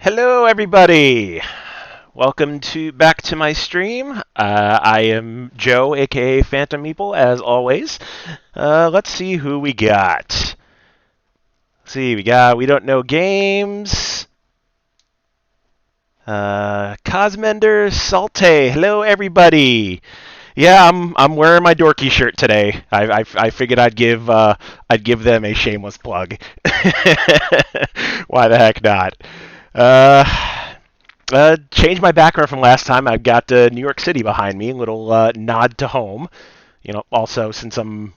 Hello, everybody. Welcome back to my stream. I am Joe, aka Phantom Meeple, as always. Let's see who we got. We don't know games. Cosmender Salte. Hello, everybody. Yeah, I'm wearing my dorky shirt today. I figured I'd give them a shameless plug. Why the heck not? Uh, Change my background from last time. I've got New York City behind me. Little nod to home. Also since I'm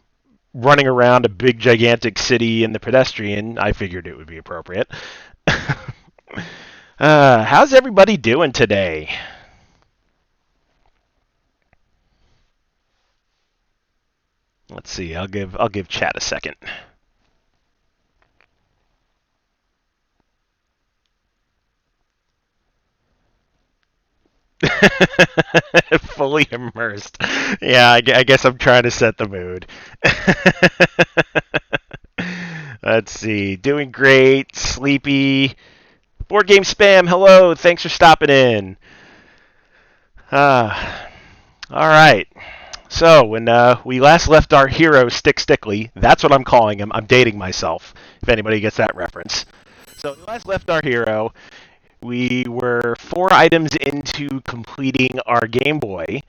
running around a big gigantic city in the pedestrian, I figured it would be appropriate. How's everybody doing today? Let's see. I'll give chat a second. Fully immersed. Yeah, I guess I'm trying to set the mood. Let's see. Doing great. Sleepy. Board game spam. Hello. Thanks for stopping in. All right. So when we last left our hero Stick Stickly, that's what I'm calling him. I'm dating myself. If anybody gets that reference. So we last left our hero. We were 4 items into completing our Game Boy.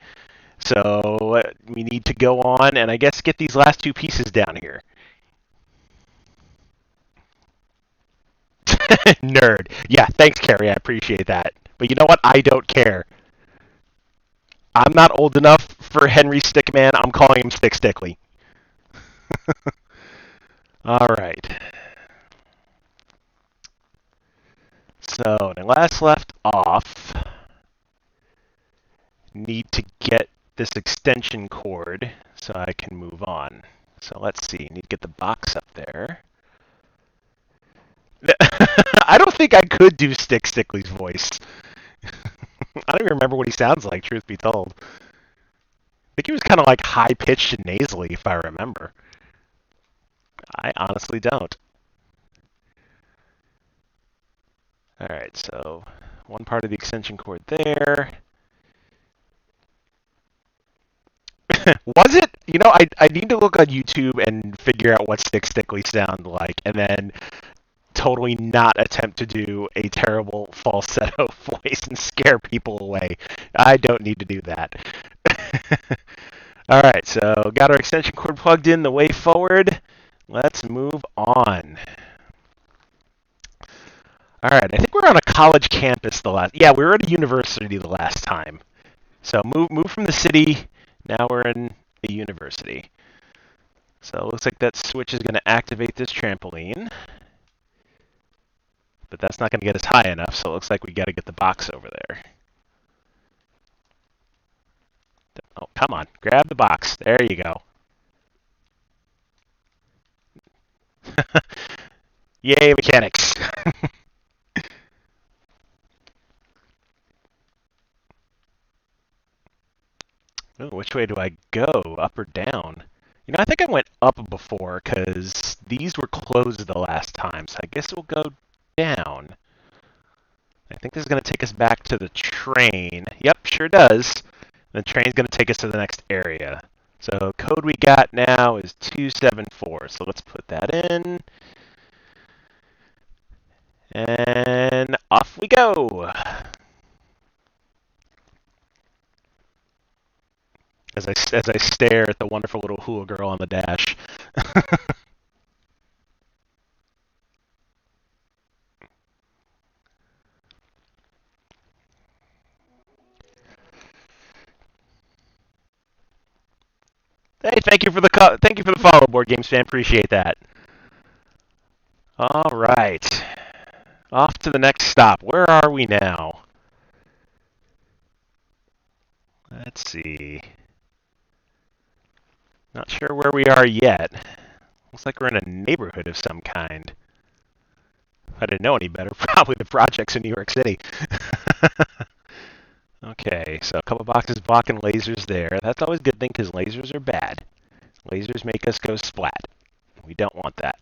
So we need to go on and I guess get these last 2 pieces down here. Nerd. Yeah, thanks, Carrie. I appreciate that. But you know what? I don't care. I'm not old enough for Henry Stickman. I'm calling him Stick Stickly. All right. So, when I last left off, need to get this extension cord so I can move on. So let's see. Need to get the box up there. I don't think I could do Stick Stickly's voice. I don't even remember what he sounds like, truth be told. I think he was kind of like high pitched and nasally, if I remember. I honestly don't. Alright, so one part of the extension cord there. Was it? I need to look on YouTube and figure out what Stick Stickly sound like, and then totally not attempt to do a terrible falsetto voice and scare people away. I don't need to do that. All right, so got our extension cord plugged in the way forward. Let's move on. All right, I think we're on a college campus Yeah, we were at a university the last time. So move from the city. Now we're in a university. So it looks like that switch is going to activate this trampoline. But that's not going to get us high enough, so it looks like we got to get the box over there. Oh, come on. Grab the box. There you go. Yay, mechanics. Ooh, which way do I go? Up or down? I think I went up before because these were closed the last time, so I guess we'll go down. I think this is going to take us back to the train. Yep, sure does. The train's going to take us to the next area. So code we got now is 274. So let's put that in. And off we go. As I stare at the wonderful little hula girl on the dash. Hey, thank you for the follow, board games fan. Appreciate that. All right, off to the next stop. Where are we now? Let's see. Not sure where we are yet. Looks like we're in a neighborhood of some kind. If I didn't know any better, probably the projects in New York City. Okay, so a couple boxes blocking lasers there. That's always a good thing because lasers are bad. Lasers make us go splat. We don't want that.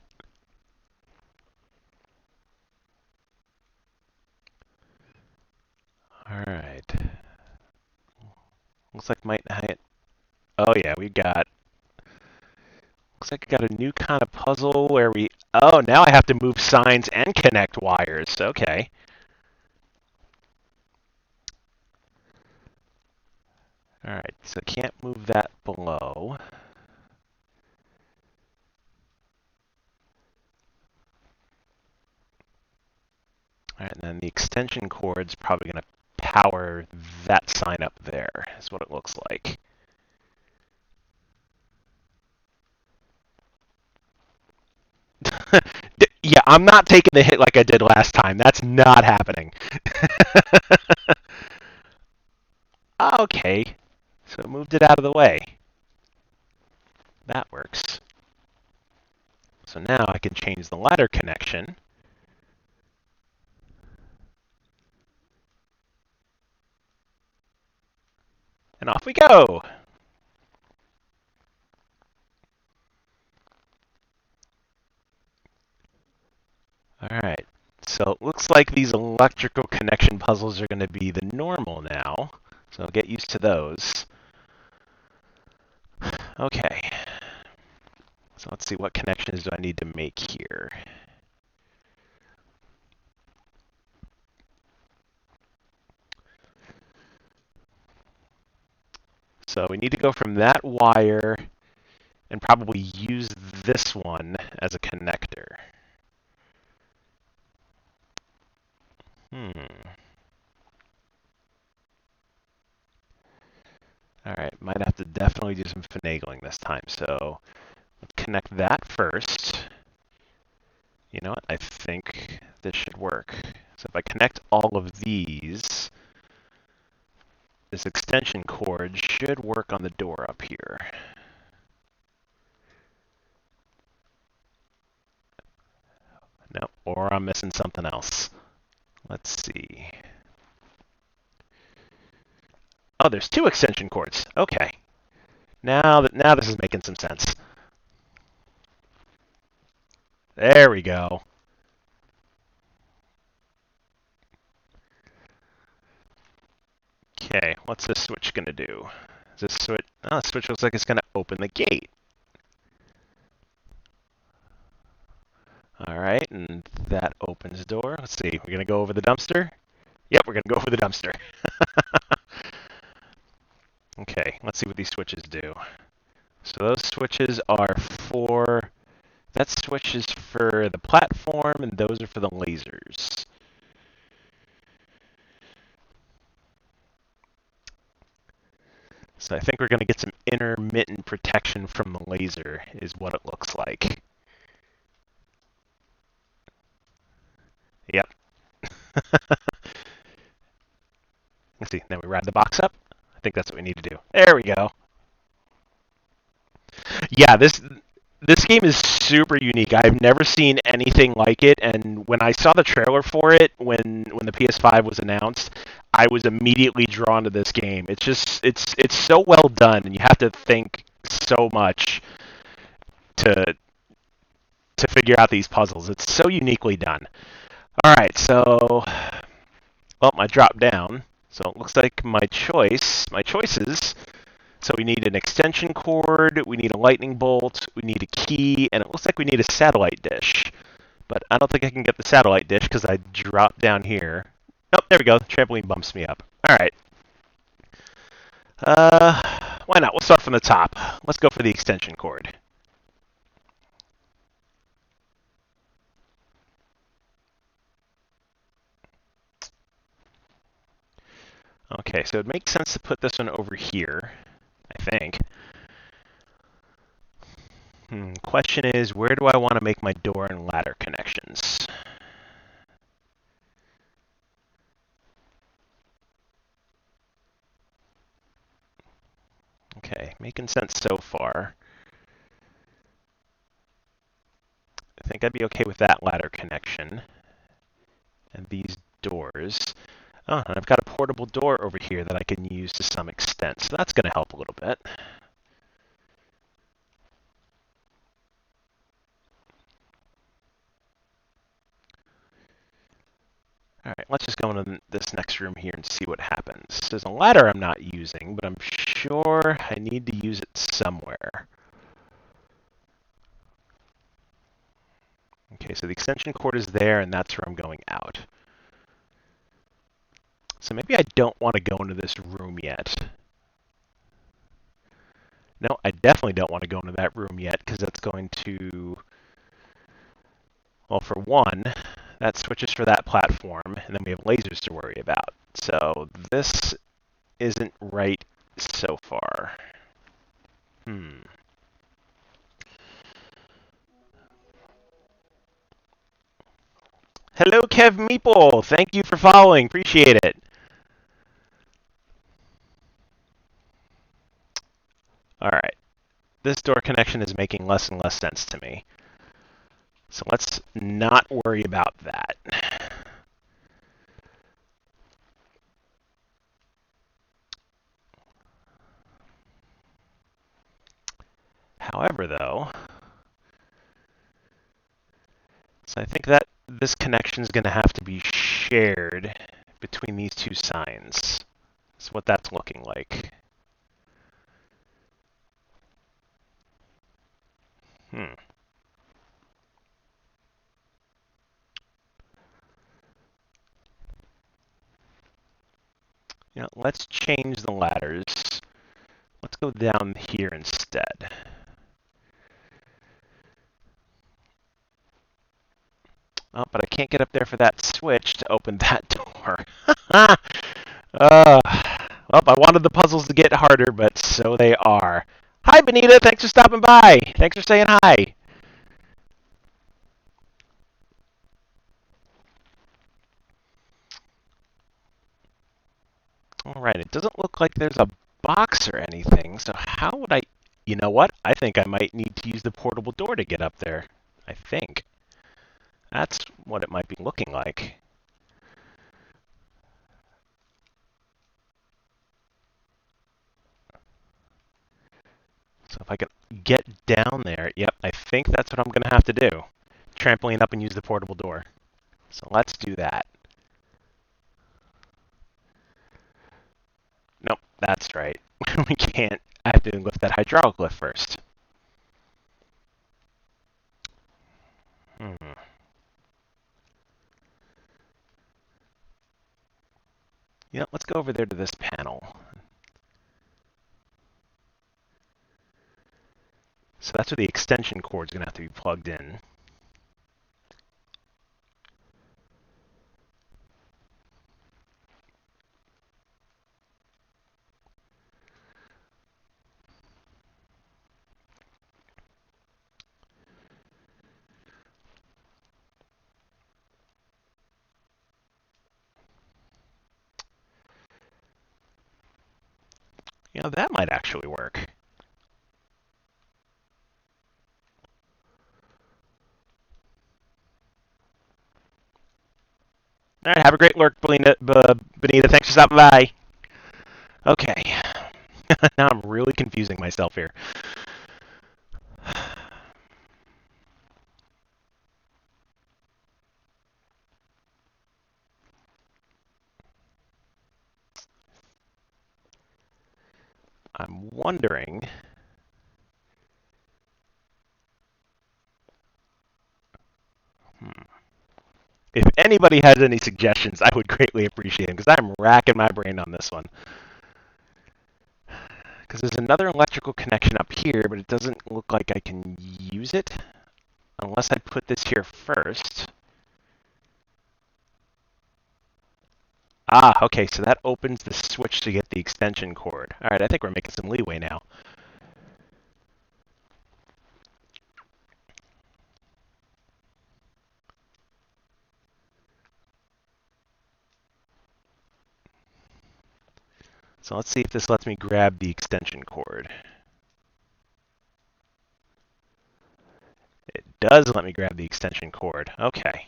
All right. Looks like might. Oh yeah, we got. Looks like we got a new kind of puzzle where we. Oh, now I have to move signs and connect wires. Okay. All right. So can't move that below. All right, and then the extension cord's probably going to power that sign up there, is what it looks like. Yeah, I'm not taking the hit like I did last time. That's not happening. Okay, so I moved it out of the way. That works. So now I can change the ladder connection. And off we go. All right. So it looks like these electrical connection puzzles are going to be the normal now. So I'll get used to those. Okay. So let's see, what connections do I need to make here? So we need to go from that wire and probably use this one as a connector. All right, might have to definitely do some finagling this time. So let's connect that first. You know what? I think this should work. So if I connect all of these, this extension cord should work on the door up here. No, or I'm missing something else. Let's see. Oh, there's two extension cords. Okay. Now this is making some sense. There we go. Okay, what's this switch gonna do? Is this switch? Oh, the switch looks like it's gonna open the gate. All right, and that opens the door. Let's see. We're gonna go over the dumpster. Yep, we're gonna go over the dumpster. Okay, let's see what these switches do. So those switches are for. That switch is for the platform, and those are for the lasers. So I think we're going to get some intermittent protection from the laser, is what it looks like. Yep. Let's see. Now we ride the box up. I think that's what we need to do. There we go. Yeah, this game is super unique. I've never seen anything like it, and when I saw the trailer for it, when the PS5 was announced, I was immediately drawn to this game. It's just it's so well done, and you have to think so much to figure out these puzzles. It's so uniquely done. All right, so well, I dropped down. So it looks like my choices. So we need an extension cord, we need a lightning bolt, we need a key, and it looks like we need a satellite dish. But I don't think I can get the satellite dish because I dropped down here. Oh, there we go. The trampoline bumps me up. All right. Why not? We'll start from the top. Let's go for the extension cord. Okay, so it makes sense to put this one over here, I think. Question is, where do I want to make my door and ladder connections? Okay, making sense so far. I think I'd be okay with that ladder connection. And these doors. Oh, and I've got a portable door over here that I can use to some extent, so that's going to help a little bit. Alright, let's just go into this next room here and see what happens. There's a ladder I'm not using, but I'm sure I need to use it somewhere. Okay, so the extension cord is there, and that's where I'm going out. So maybe I don't want to go into this room yet. No, I definitely don't want to go into that room yet, because that's going to... Well, for one, that switches for that platform, and then we have lasers to worry about. So this isn't right so far. Hello, Kev Meeple. Thank you for following. Appreciate it. All right. This door connection is making less and less sense to me. So let's not worry about that. However, though, so I think that this connection is going to have to be shared between these two signs. That's what that's looking like. You know, let's change the ladders. Let's go down here instead. Oh, but I can't get up there for that switch to open that door. Well, I wanted the puzzles to get harder, but so they are. Hi, Benita. Thanks for stopping by. Thanks for saying hi. All right, it doesn't look like there's a box or anything, so how would I... You know what? I think I might need to use the portable door to get up there. I think. That's what it might be looking like. So if I can get down there, yep, I think that's what I'm going to have to do. Trampoline up and use the portable door. So let's do that. Nope, that's right. We can't. I have to lift that hydraulic lift first. Yeah, let's go over there to this panel. So that's where the extension cord is going to have to be plugged in. You know, that might actually work. All right, have a great work, Benita. Thanks for stopping by. Okay. Now I'm really confusing myself here. I'm wondering... If anybody has any suggestions, I would greatly appreciate them, because I'm racking my brain on this one. Because there's another electrical connection up here, but it doesn't look like I can use it unless I put this here first. Ah, okay, so that opens the switch to get the extension cord. All right, I think we're making some leeway now. So let's see if this lets me grab the extension cord. It does let me grab the extension cord. Okay.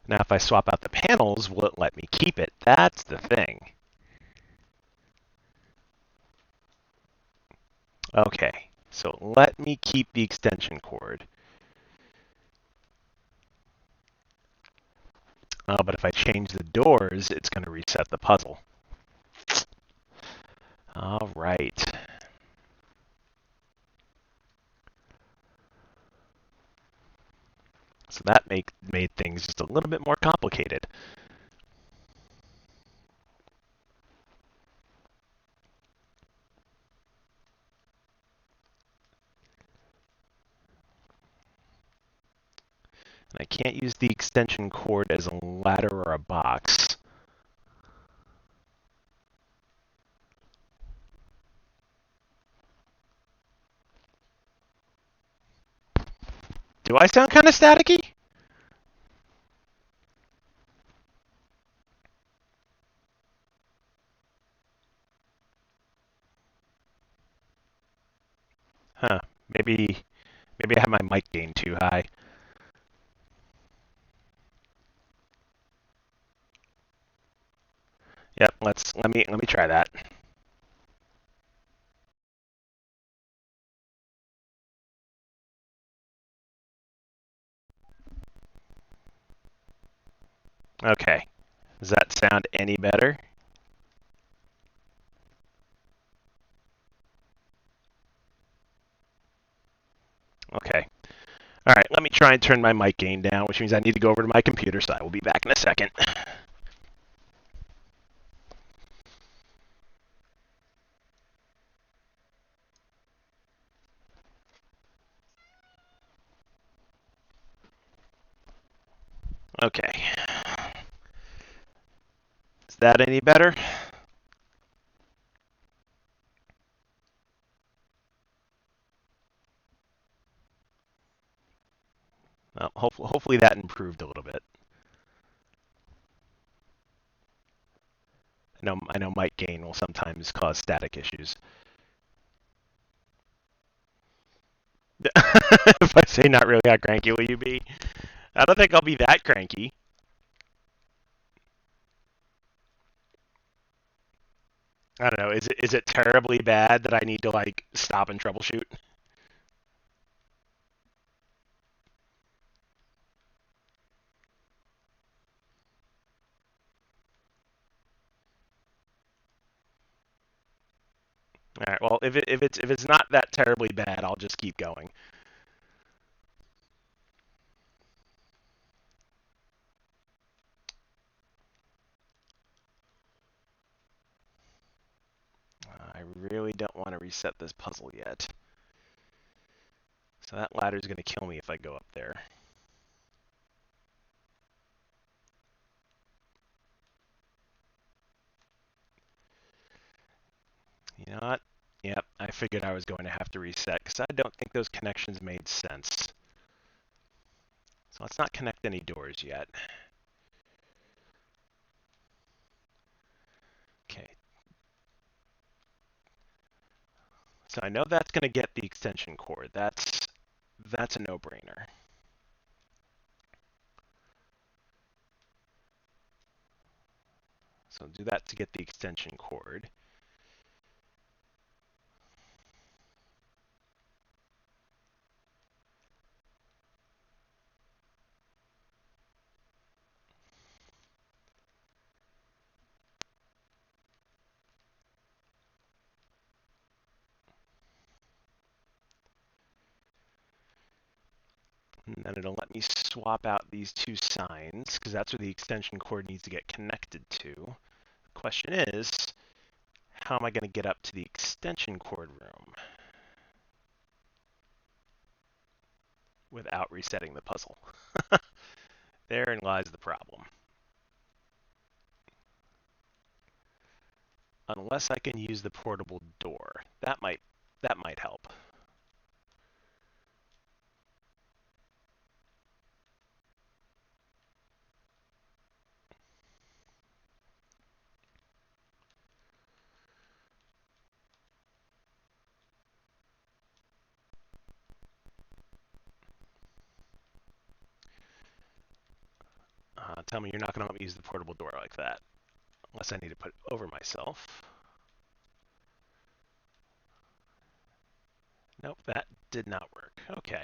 Now if I swap out the panels, will it let me keep it? That's the thing. Okay, so let me keep the extension cord. But if I change the doors, it's going to reset the puzzle. All right. So that made things just a little bit more complicated. And I can't use the extension cord as a ladder or a box. Do I sound kind of staticky? Huh. Maybe maybe I have my mic gain too high. Yep, let me try that. Okay. Does that sound any better? Okay. All right, let me try and turn my mic gain down, which means I need to go over to my computer, so I will be back in a second. Okay. Is that any better? Well, hopefully that improved a little bit. I know mic gain will sometimes cause static issues. If I say not really, how cranky will you be? I don't think I'll be that cranky. I don't know. Is it terribly bad that I need to like stop and troubleshoot? All right. Well, if it's not that terribly bad, I'll just keep going. I really don't want to reset this puzzle yet. So that ladder is going to kill me if I go up there. You know what? Yep, I figured I was going to have to reset because I don't think those connections made sense. So let's not connect any doors yet. Okay. So I know that's going to get the extension cord. That's a no-brainer. So do that to get the extension cord. And then it'll let me swap out these two signs because that's where the extension cord needs to get connected to. The question is, how am I going to get up to the extension cord room without resetting the puzzle? Therein lies the problem. Unless I can use the portable door. That might help. Tell me you're not going to let me use the portable door like that. Unless I need to put it over myself. Nope, that did not work. Okay.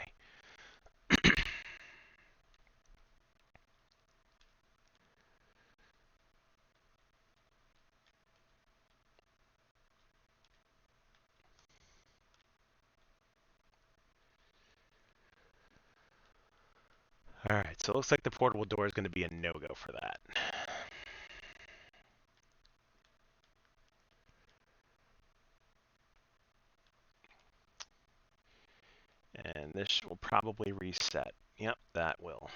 All right, so it looks like the portable door is going to be a no-go for that. And this will probably reset. Yep, that will.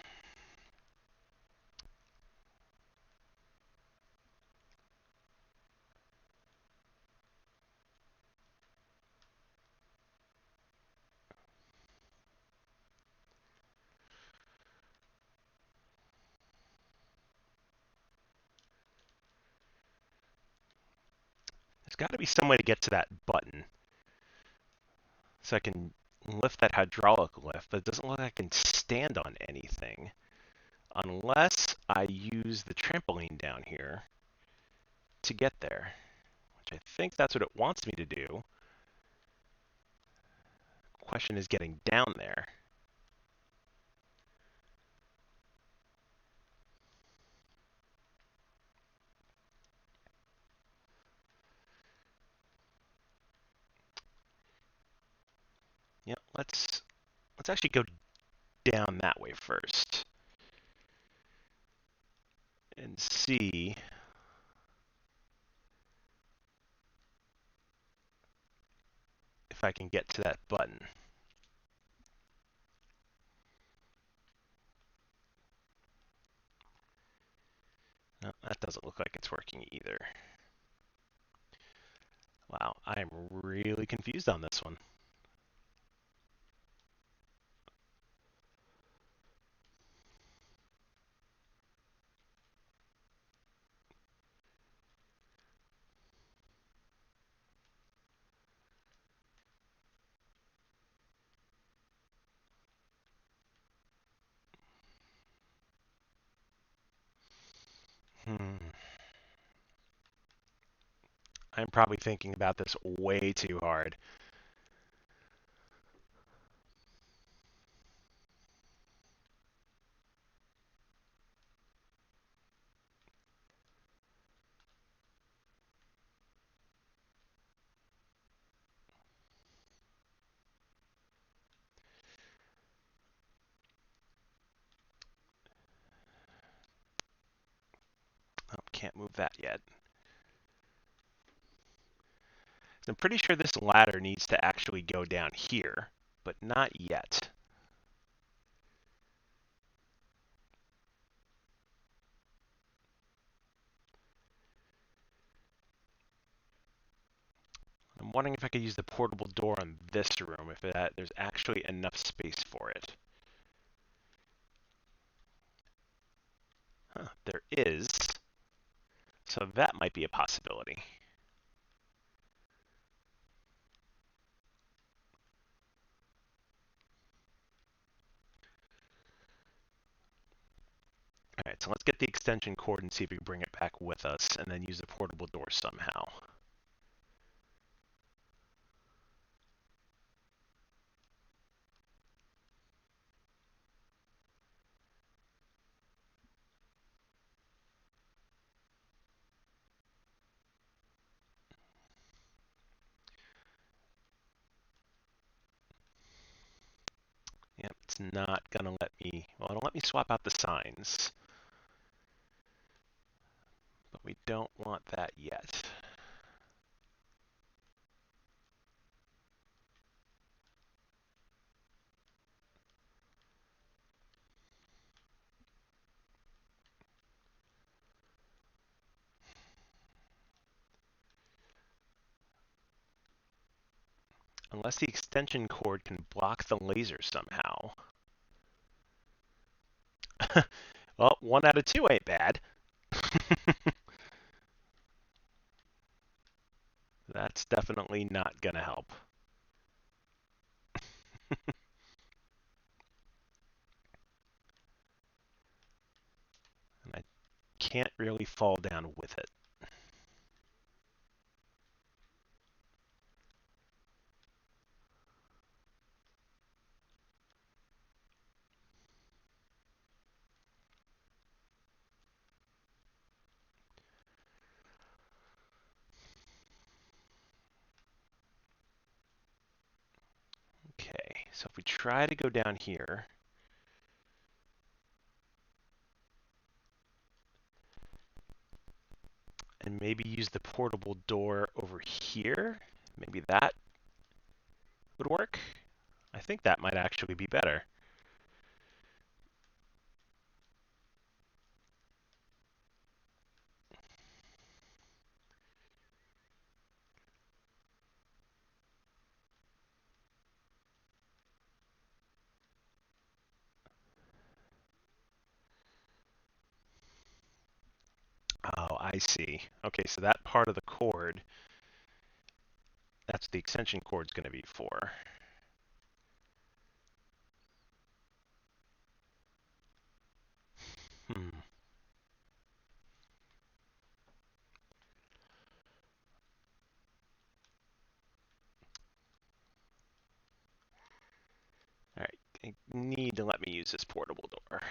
There's got to be some way to get to that button so I can lift that hydraulic lift, but it doesn't look like I can stand on anything unless I use the trampoline down here to get there, which I think that's what it wants me to do. Question is getting down there. Yep, let's actually go down that way first and see if I can get to that button. No, that doesn't look like it's working either. Wow, I am really confused on this one. Hmm. I'm probably thinking about this way too hard. Oh, can't move that yet. So I'm pretty sure this ladder needs to actually go down here, but not yet. I'm wondering if I could use the portable door on this room, if there's actually enough space for it. Huh, there is. So that might be a possibility. All right, so let's get the extension cord and see if we can bring it back with us, and then use the portable door somehow. Yep, it's not gonna let me, well, it'll let me swap out the signs, but we don't want that yet. Unless the extension cord can block the laser somehow. Well, 1 out of 2 ain't bad. That's definitely not gonna help. And I can't really fall down with it. Okay, so if we try to go down here, And maybe use the portable door over here. Maybe that would work. I think that might actually be better. Oh, I see. Okay, so that part of the cord, that's what the extension cord's going to be for. Hmm. All right, they need to let me use this portable door.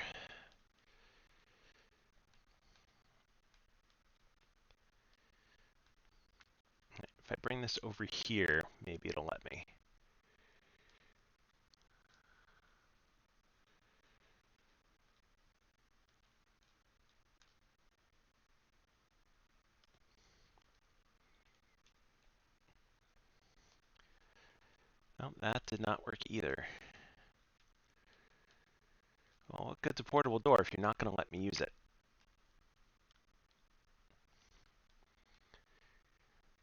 If I bring this over here, maybe it'll let me. No, that did not work either. Well, what good's a portable door if you're not going to let me use it?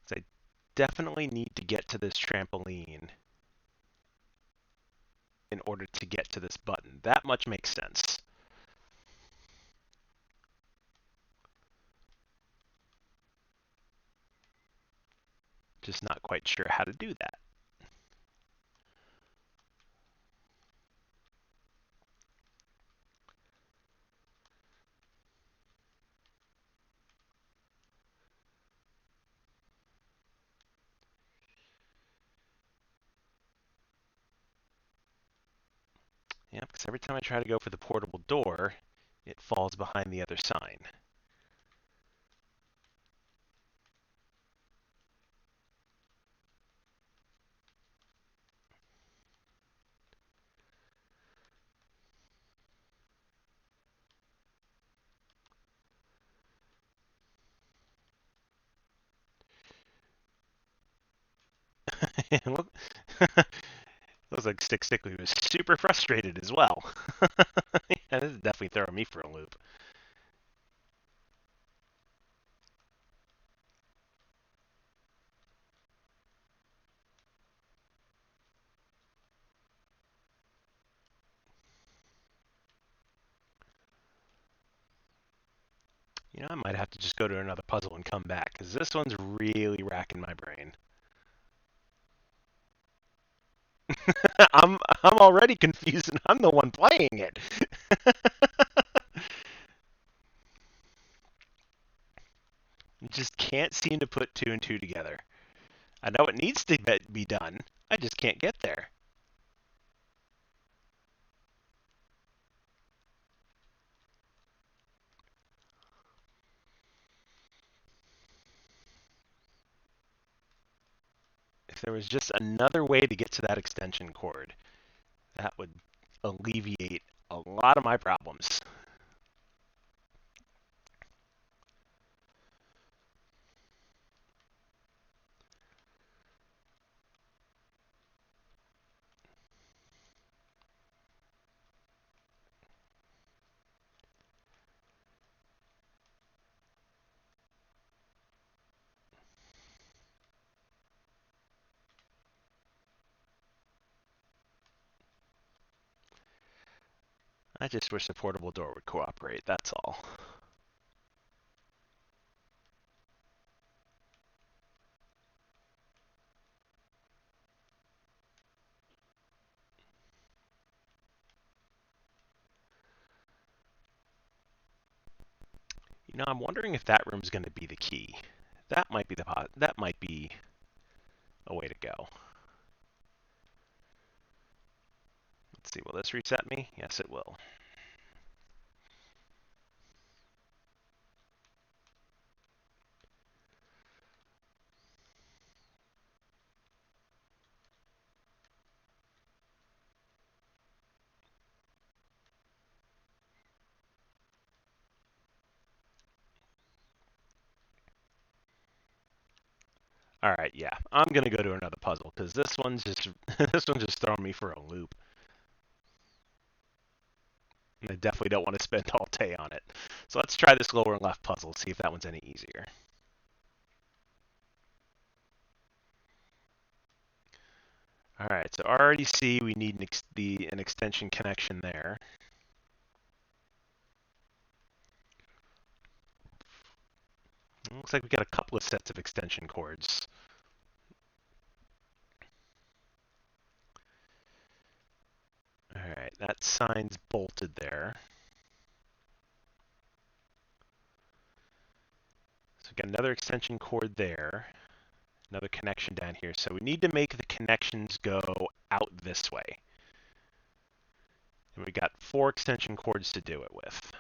So I definitely need to get to this trampoline in order to get to this button. That much makes sense. Just not quite sure how to do that. Yeah, because every time I try to go for the portable door, it falls behind the other sign. Looks like Stick Stickly was super frustrated as well. Yeah, this is definitely throwing me for a loop. You know, I might have to just go to another puzzle and come back, because this one's really racking my brain. I'm already confused, and I'm the one playing it. Just can't seem to put two and two together. I know it needs to be done. I just can't get there. If there was just another way to get to that extension cord, that would alleviate a lot of my problems. I just wish the portable door would cooperate, that's all. You know, I'm wondering if that room's going to be the key. That might be a way to go. Let's see, will this reset me? Yes, it will. All right, yeah, I'm gonna go to another puzzle because this one's just this one's just throwing me for a loop. And I definitely don't want to spend all day on it. So let's try this lower left puzzle, see if that one's any easier. All right, so I already see we need an extension connection there. Looks like we got a couple of sets of extension cords. All right, that sign's bolted there. So we got another extension cord there, another connection down here. So we need to make the connections go out this way. And we got 4 extension cords to do it with.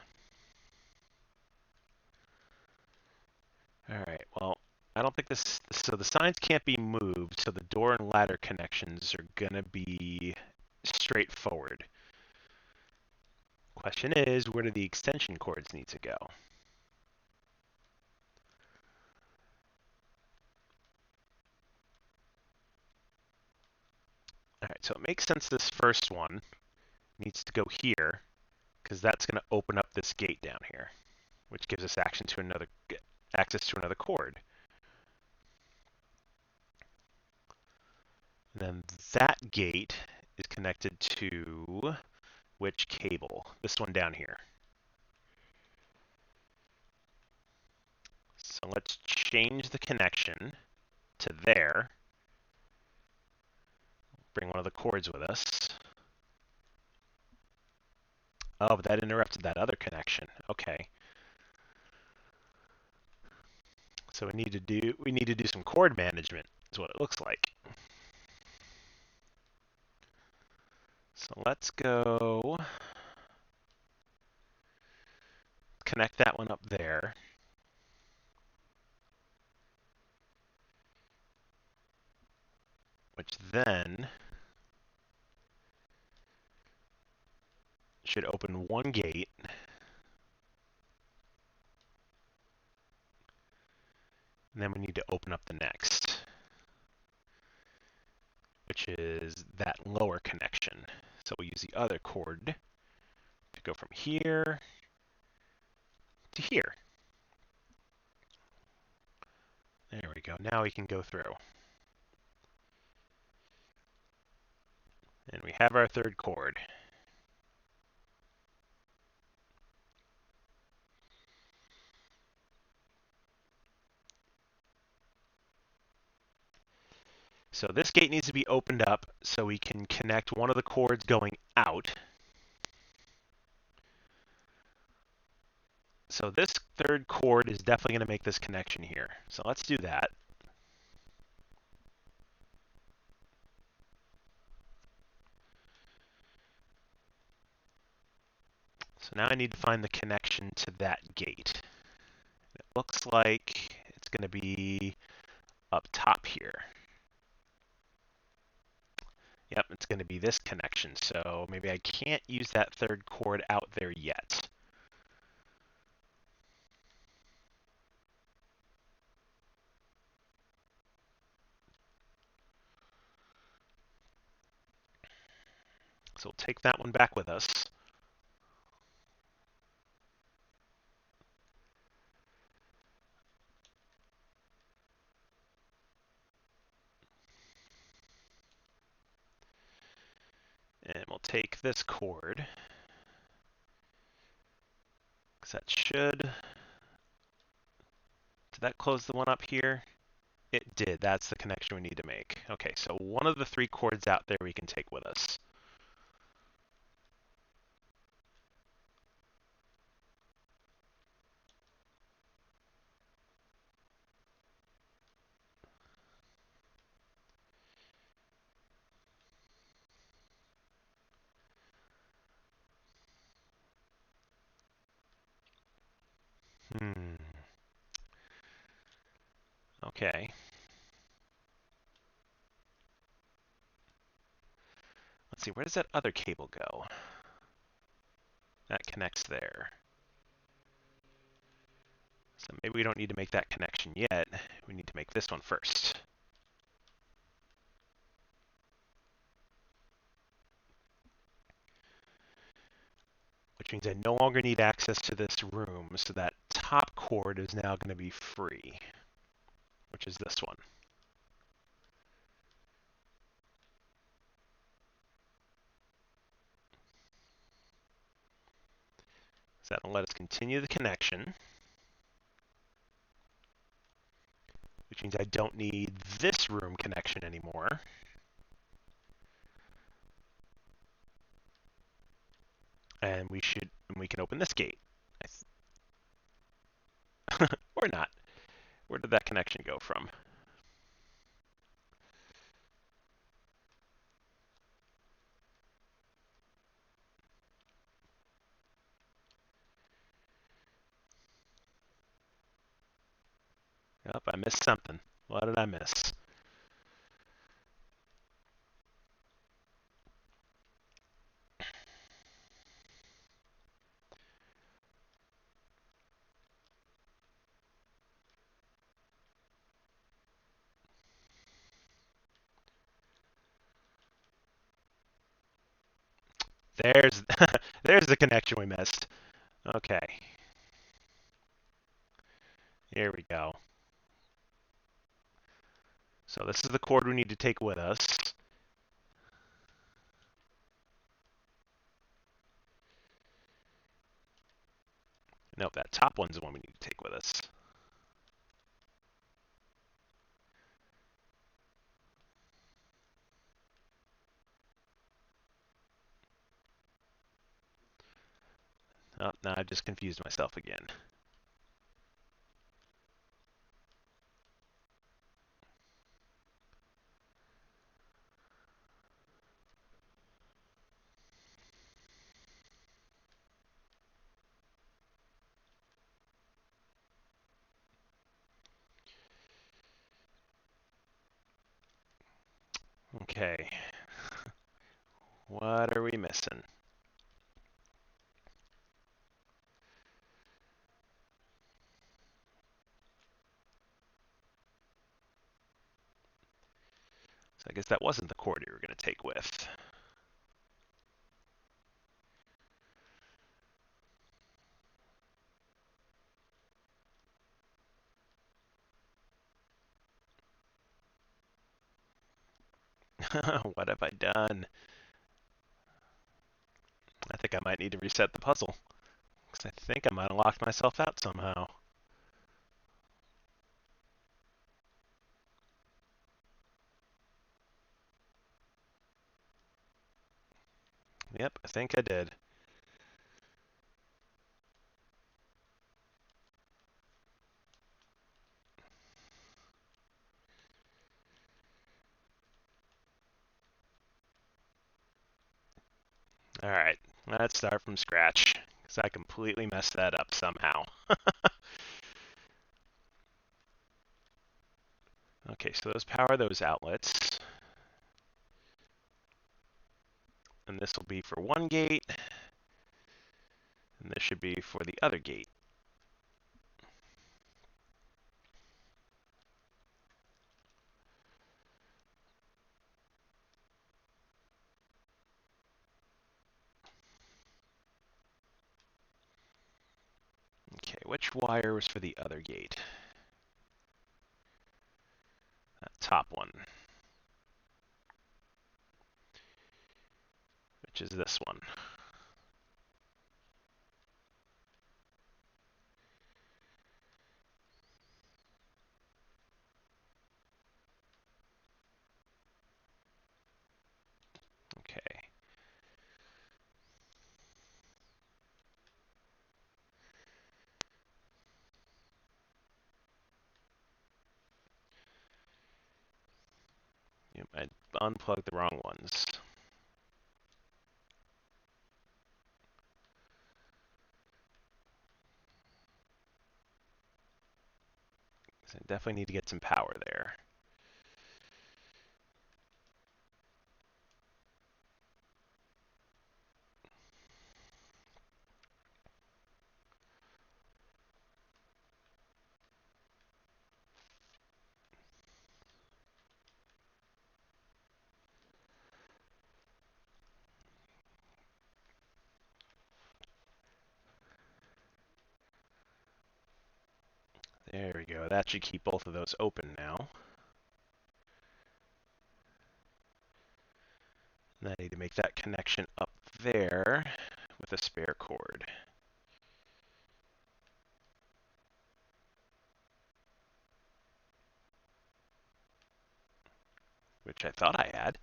All right, well, I don't think this, so the signs can't be moved, so the door and ladder connections are gonna be straightforward. Question is, where do the extension cords need to go? All right, so it makes sense this first one needs to go here, because that's gonna open up this gate down here, which gives us access to another cord. And then that gate is connected to which cable? This one down here. So let's change the connection to there. Bring one of the cords with us. Oh, but that interrupted that other connection. Okay. So we need to do some cord management, is what it looks like. So let's go connect that one up there. Which then should open one gate. And then we need to open up the next, which is that lower connection. So we'll use the other cord to go from here to here. There we go. Now we can go through. And we have our third cord. So this gate needs to be opened up so we can connect one of the cords going out. So this third cord is definitely going to make this connection here. So let's do that. So now I need to find the connection to that gate. It looks like it's going to be up top here. Yep, it's going to be this connection. So maybe I can't use that third cord out there yet. So we'll take that one back with us. And we'll take this cord, because that should... Did that close the one up here? It did. That's the connection we need to make. Okay, so one of the 3 cords out there we can take with us. Hmm. Okay. Let's see, where does that other cable go? That connects there. So maybe we don't need to make that connection yet. We need to make this one first. which means I no longer need access to this room, so that top cord is now going to be free, which is this one. So that'll let us continue the connection, which means I don't need this room connection anymore. And we can open this gate. Or not. Where did that connection go from? Yep, I missed something. What did I miss? There's there's the connection we missed. Okay. Here we go. So this is the cord we need to take with us. Nope, that top one's the one we need to take with us. Oh, now I've just confused myself again. Okay. What are we missing? So I guess that wasn't the cord you were going to take with. What have I done? I think I might need to reset the puzzle, because I think I might have locked myself out somehow. Yep, I think I did. Alright, let's start from scratch, because I completely messed that up somehow. Okay, so those power those outlets. And this will be for one gate, and this should be for the other gate. Okay, which wire was for the other gate? That top one. Which is this one. Okay. Yep, I unplugged the wrong ones. So I definitely need to get some power there. There we go. That should keep both of those open now. And I need to make that connection up there with a spare cord. Which I thought I had.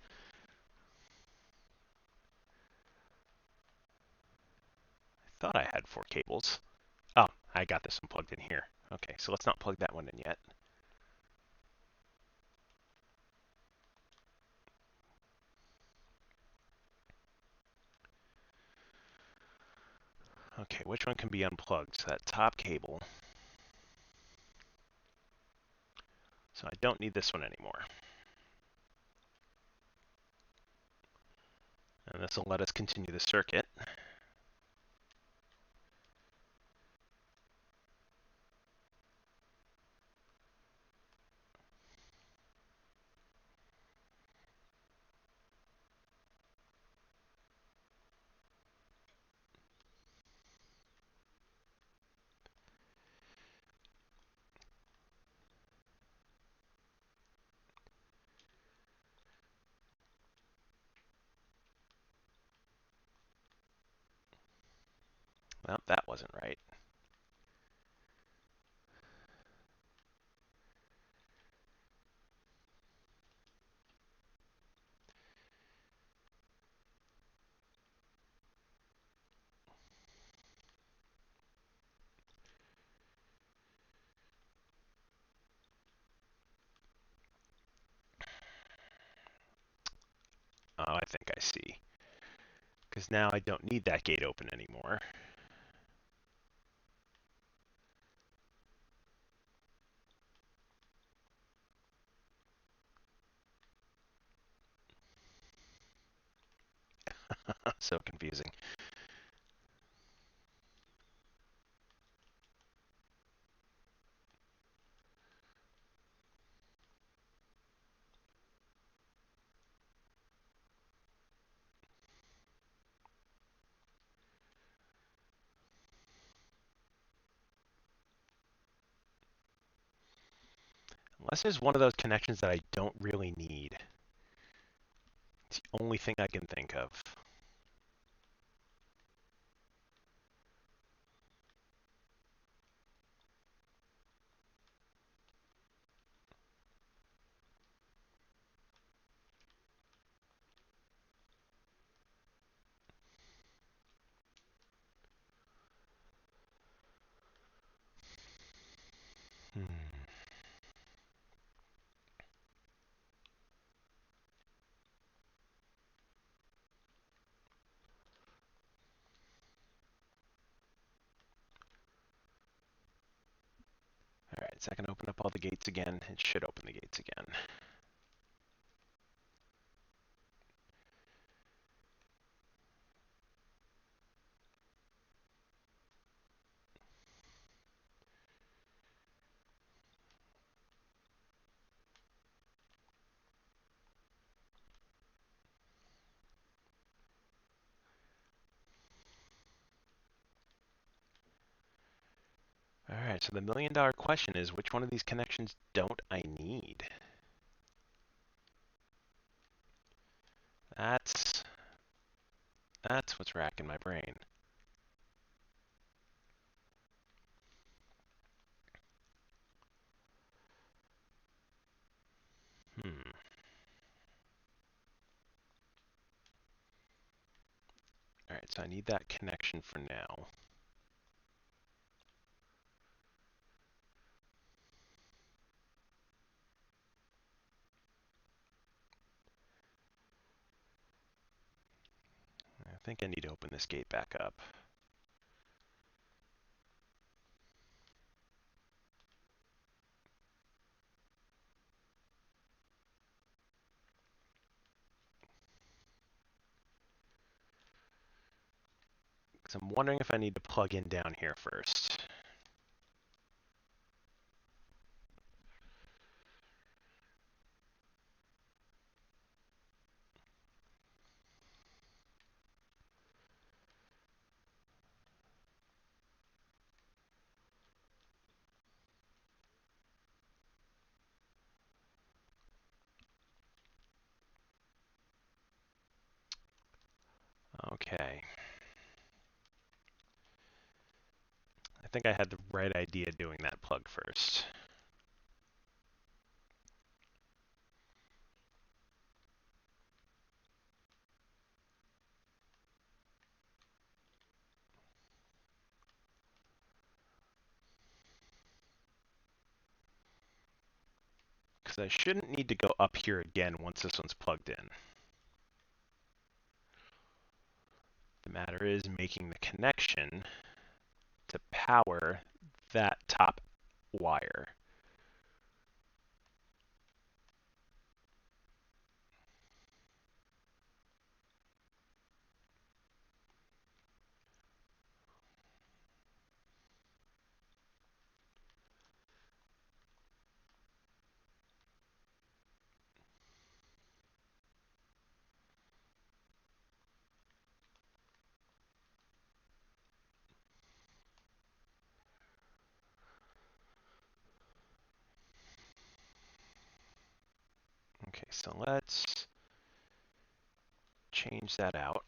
I thought I had 4 cables. Oh, I got this one plugged in here. Okay, so let's not plug that one in yet. Okay, which one can be unplugged? So that top cable. So I don't need this one anymore. And this will let us continue the circuit. Well, that wasn't right. Oh, I think I see. Because now I don't need that gate open anymore. So confusing. Unless there's one of those connections that I don't really need. It's the only thing I can think of. Hmm. Alright, so I can open up all the gates again. It should open the gates again. Alright, so the $1,000,000 question is, which one of these connections don't I need? That's what's racking my brain. Hmm. Alright, so I need that connection for now. I think I need to open this gate back up. Because I'm wondering if I need to plug in down here first. Okay. I think I had the right idea doing that plug first. Because I shouldn't need to go up here again once this one's plugged in. The matter is making the connection to power that top wire. Okay, so let's change that out.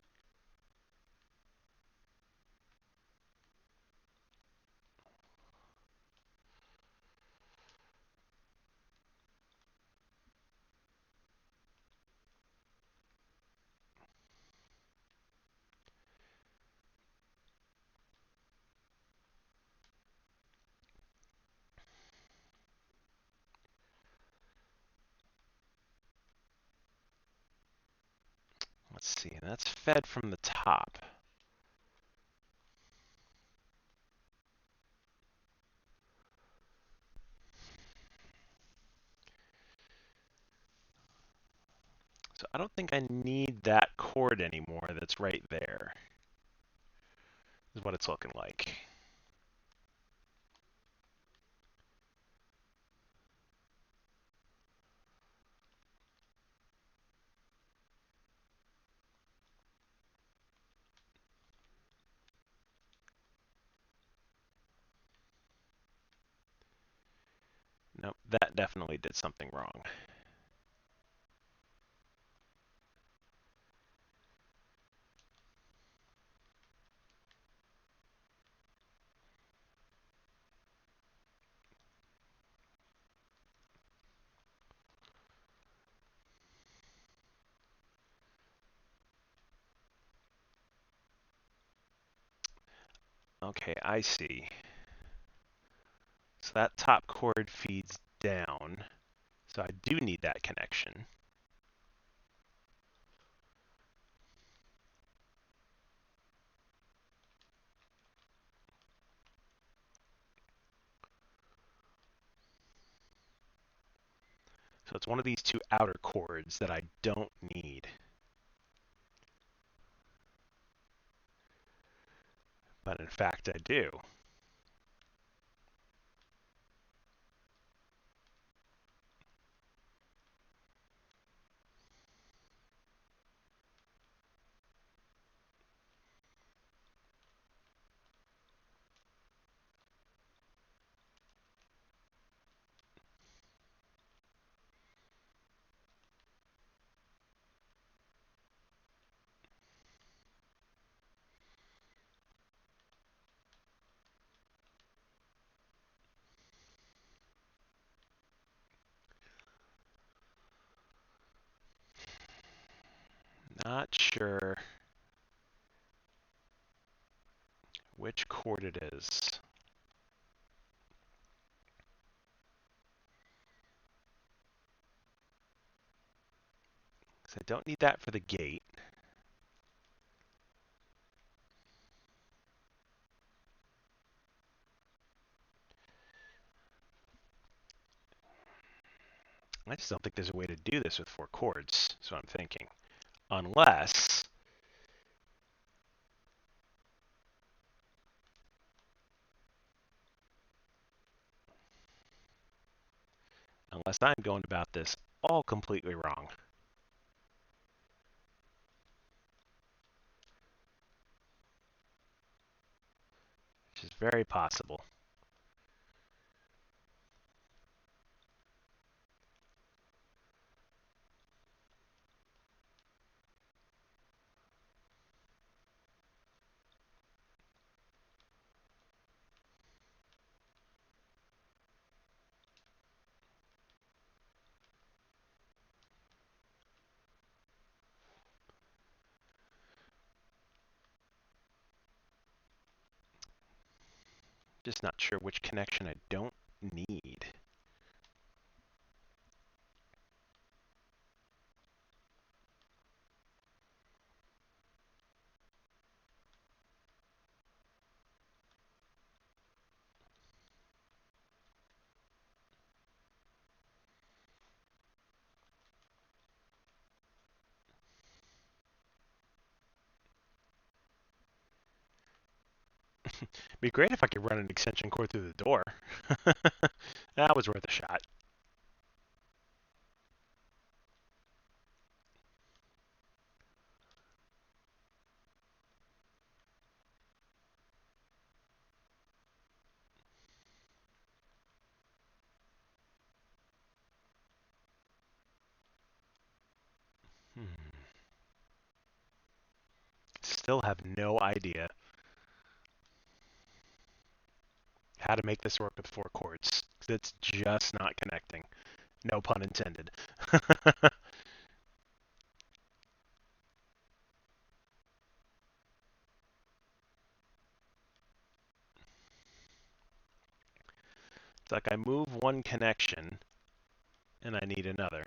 Let's see, that's fed from the top. So I don't think I need that cord anymore that's right there, is what it's looking like. Nope, that definitely did something wrong. Okay, I see. So that top cord feeds down. So I do need that connection. So it's one of these two outer cords that I don't need. But in fact, I do. Not sure which cord it is. Because I don't need that for the gate. I just don't think there's a way to do this with 4 cords, so I'm thinking. Unless I'm going about this all completely wrong. Which is very possible. Just not sure which connection I don't need. It'd be great if I could run an extension cord through the door. That was worth a shot. Hmm. Still have no idea how to make this work with 4 cords. It's just not connecting. No pun intended. It's like I move one connection and I need another.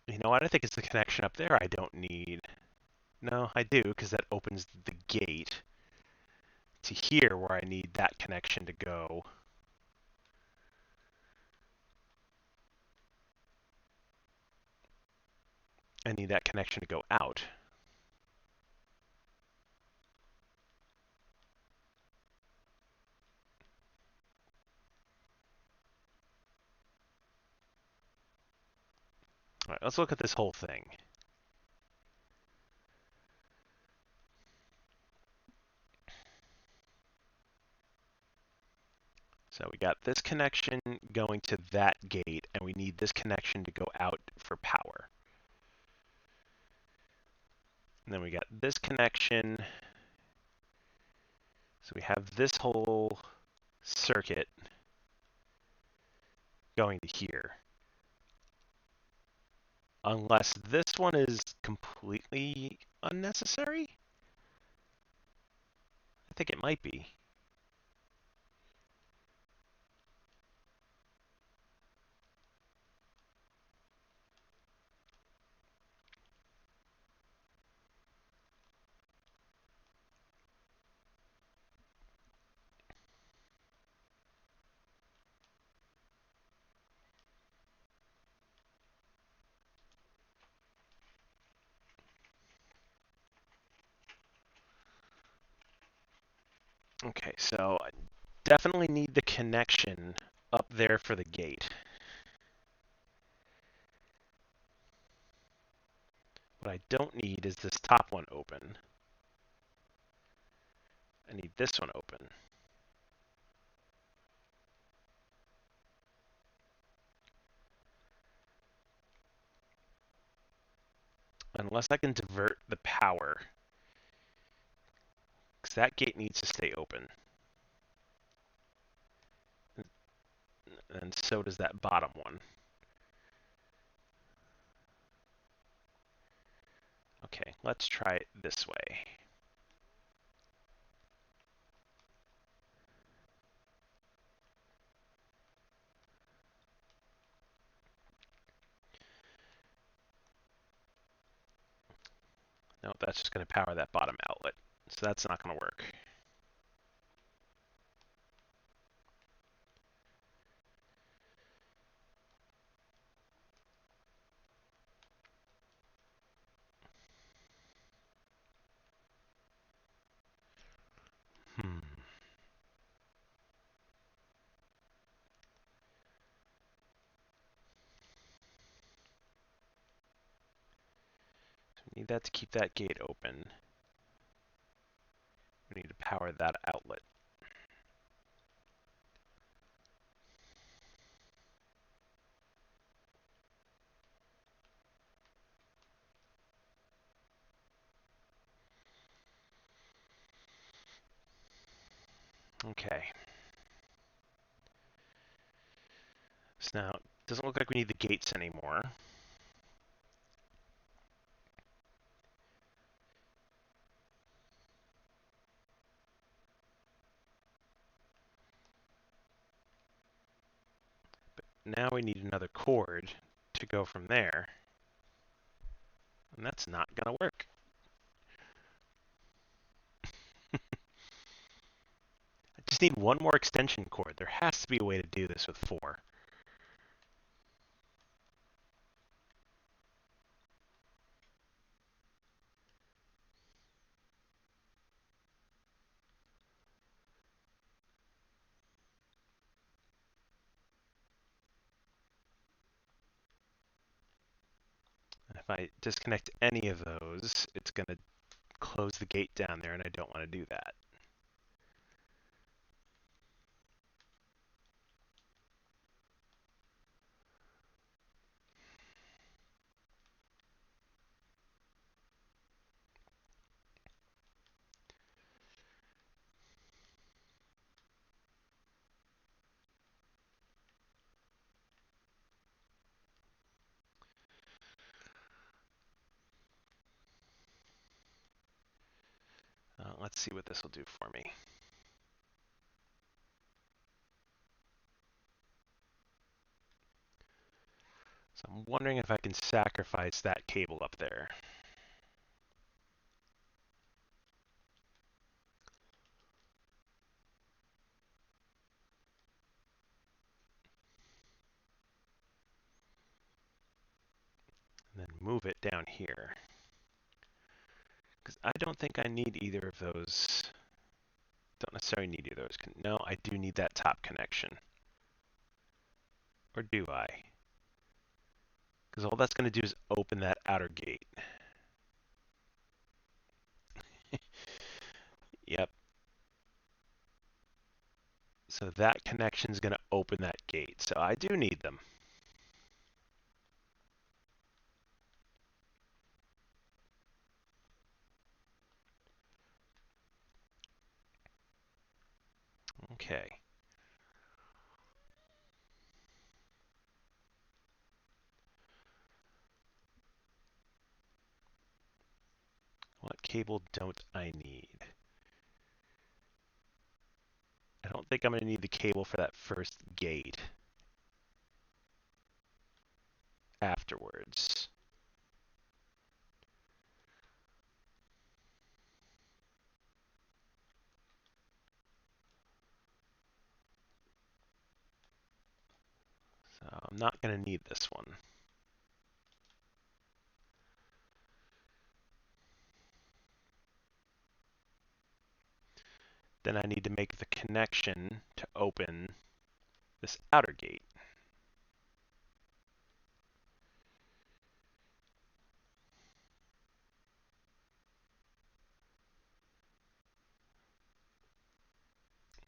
You know what? I think it's the connection up there I don't need. No, I do, because that opens the gate to here where I need that connection to go. I need that connection to go out. All right, let's look at this whole thing. So we got this connection going to that gate, and we need this connection to go out for power. And then we got this connection. So we have this whole circuit going to here. Unless this one is completely unnecessary? I think it might be. Okay, so I definitely need the connection up there for the gate. What I don't need is this top one open. I need this one open. Unless I can divert the power, because that gate needs to stay open. And so does that bottom one. Okay, let's try it this way. No, that's just going to power that bottom outlet. So that's not going to work. Hmm. So we need that to keep that gate open. We need to power that outlet. Okay. So now, it doesn't look like we need the gates anymore. Now we need another cord to go from there. And that's not going to work. I just need one more extension cord. There has to be a way to do this with 4. And if I disconnect any of those, it's going to close the gate down there, and I don't want to do that. Let's see what this will do for me. So I'm wondering if I can sacrifice that cable up there. And then move it down here. Because I don't think I need either of those. Don't necessarily need either of those. No, I do need that top connection. Or do I? Because all that's going to do is open that outer gate. Yep. So that connection is going to open that gate. So I do need them. Okay. What cable don't I need? I don't think I'm going to need the cable for that first gate afterwards. So I'm not going to need this one. Then I need to make the connection to open this outer gate.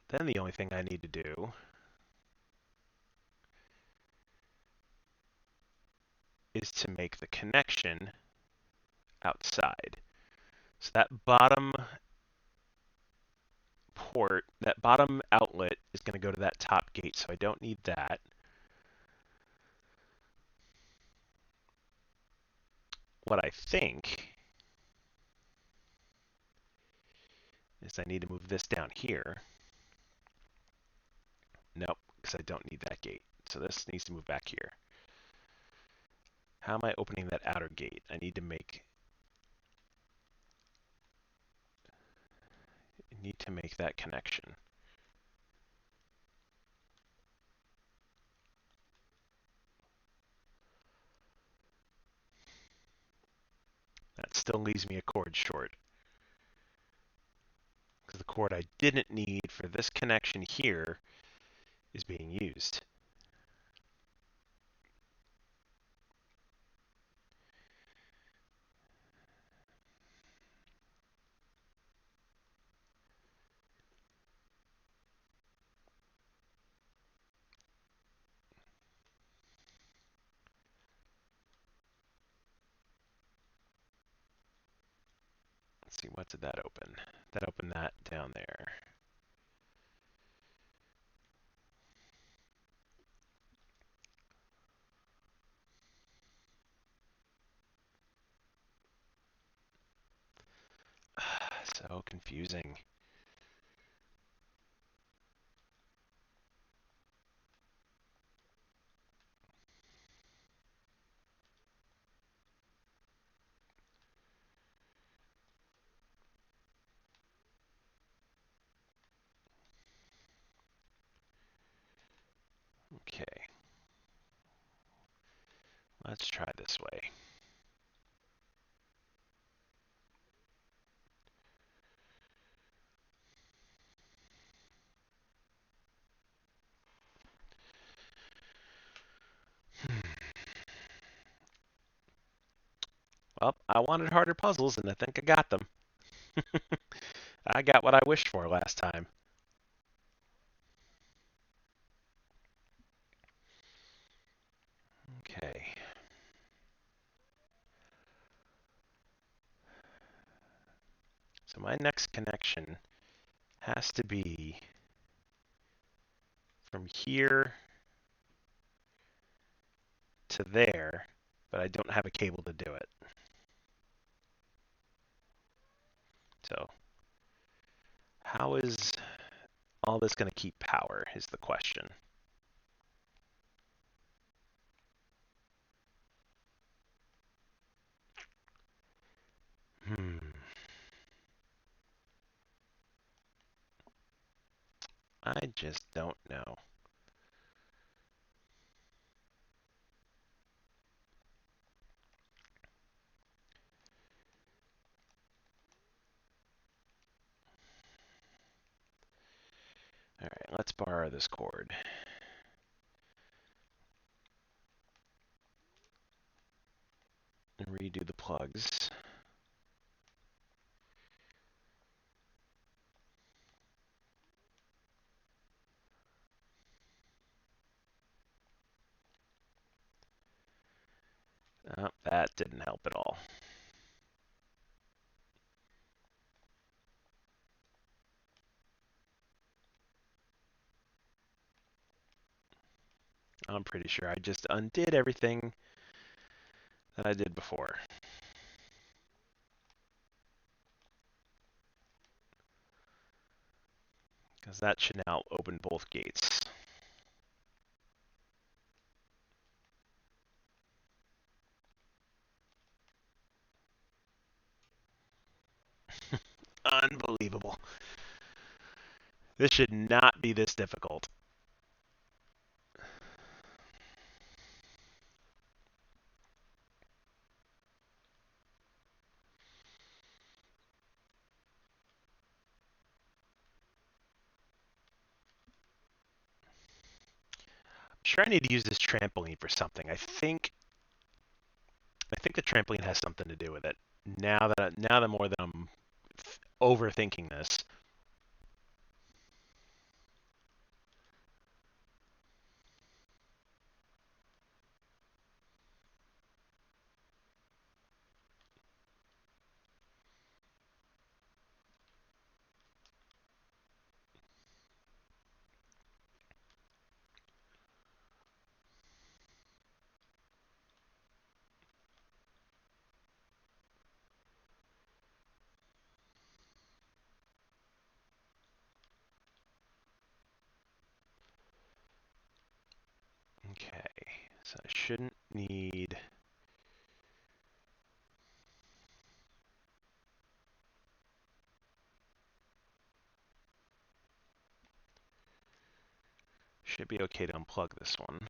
Then the only thing I need to do is to make the connection outside. So that bottom port, that bottom outlet is going to go to that top gate, so I don't need that. What I think is I need to move this down here. Nope, because I don't need that gate. So this needs to move back here. How am I opening that outer gate? I need to make that connection. That still leaves me a cord short. Because the cord I didn't need for this connection here is being used. Let's see, what did that open? That opened that down there. So confusing. Okay, let's try this way. Well, I wanted harder puzzles, and I think I got them. I got what I wished for last time. Okay. So my next connection has to be from here to there, but I don't have a cable to do it. So how is all this going to keep power is the question. Hmm. I just don't know. All right, let's borrow this cord and redo the plugs. Oh, that didn't help at all. I'm pretty sure I just undid everything that I did before. Because that should now open both gates. Unbelievable. This should not be this difficult. I'm sure I need to use this trampoline for something. I think the trampoline has something to do with it. Now that more than I'm overthinking this. Okay, so I shouldn't need. Should be okay to unplug this one.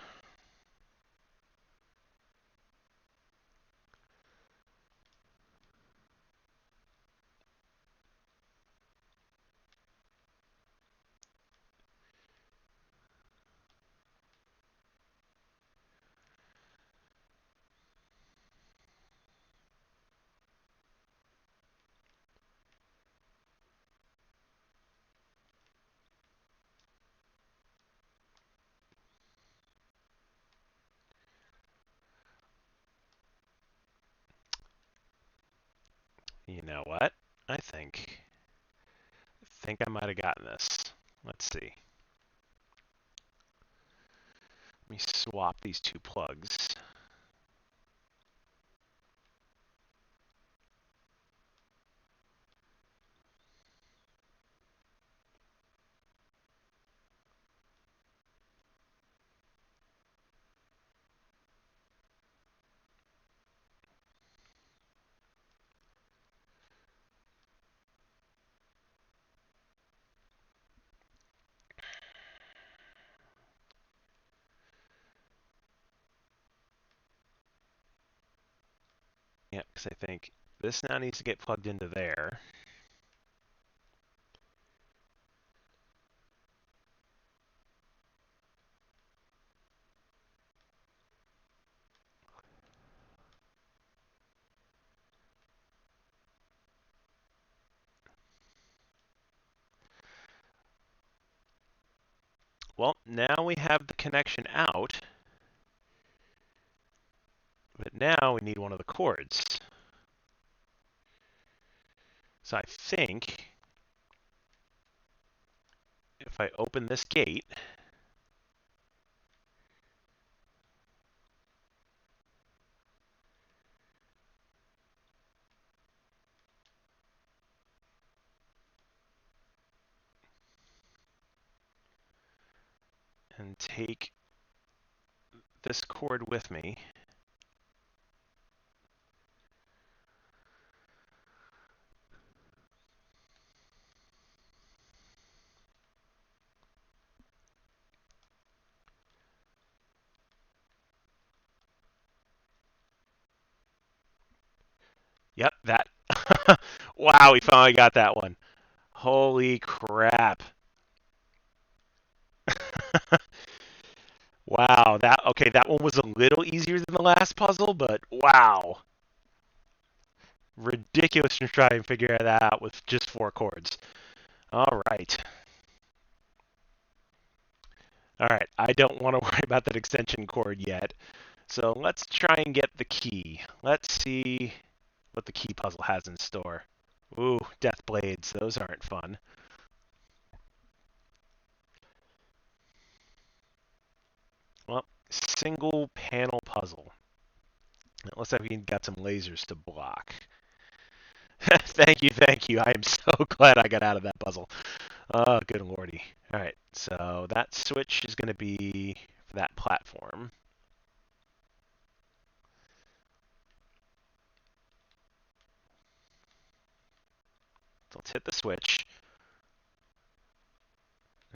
You know what? I think I might have gotten this. Let's see. Let me swap these two plugs. Yeah, because I think this now needs to get plugged into there. Well, now we have the connection out, but now we need one of the cords. So I think if I open this gate, and take this cord with me, yep, that. Wow, we finally got that one. Holy crap. Wow, that one was a little easier than the last puzzle, but wow. Ridiculous to try and figure that out with just 4 chords. All right. All right, I don't want to worry about that extension cord yet. So let's try and get the key. Let's see what the key puzzle has in store. Ooh, death blades. Those aren't fun. Well, single panel puzzle. It looks like we got some lasers to block. Thank you, thank you. I am so glad I got out of that puzzle. Oh, good lordy. All right, so that switch is going to be for that platform. So let's hit the switch.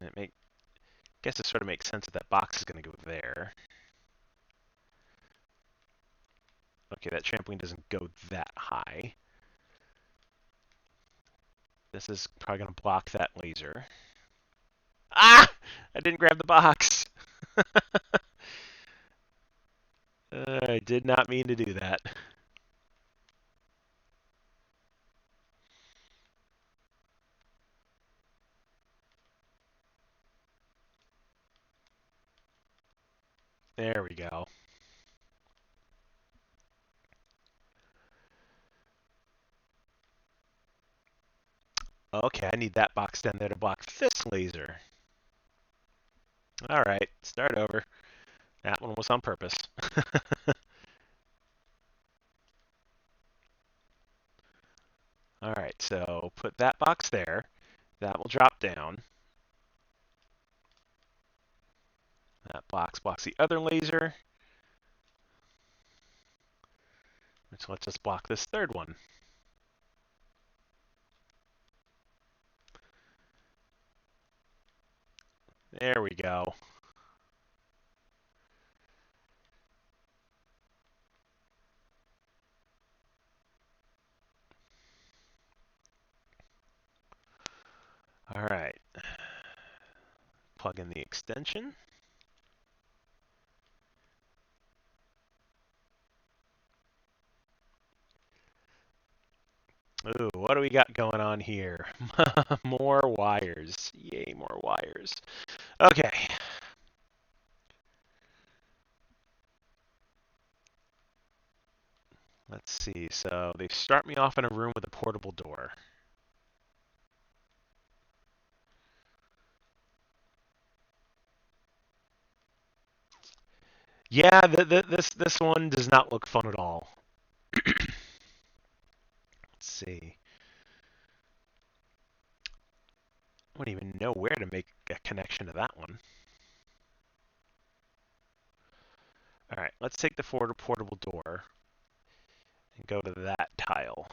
And guess it sort of makes sense that that box is going to go there. Okay, that trampoline doesn't go that high. This is probably going to block that laser. Ah! I didn't grab the box. I did not mean to do that. There we go. Okay, I need that box down there to block this laser. All right, start over. That one was on purpose. All right, so put that box there. That will drop down. That box blocks the other laser, which lets us block this third one. There we go. All right. Plug in the extension. Ooh, what do we got going on here? More wires. Yay, more wires. Okay. Let's see. So they start me off in a room with a portable door. Yeah, this one does not look fun at all. Let's see. I don't even know where to make a connection to that one. All right, let's take the portable door and go to that tile.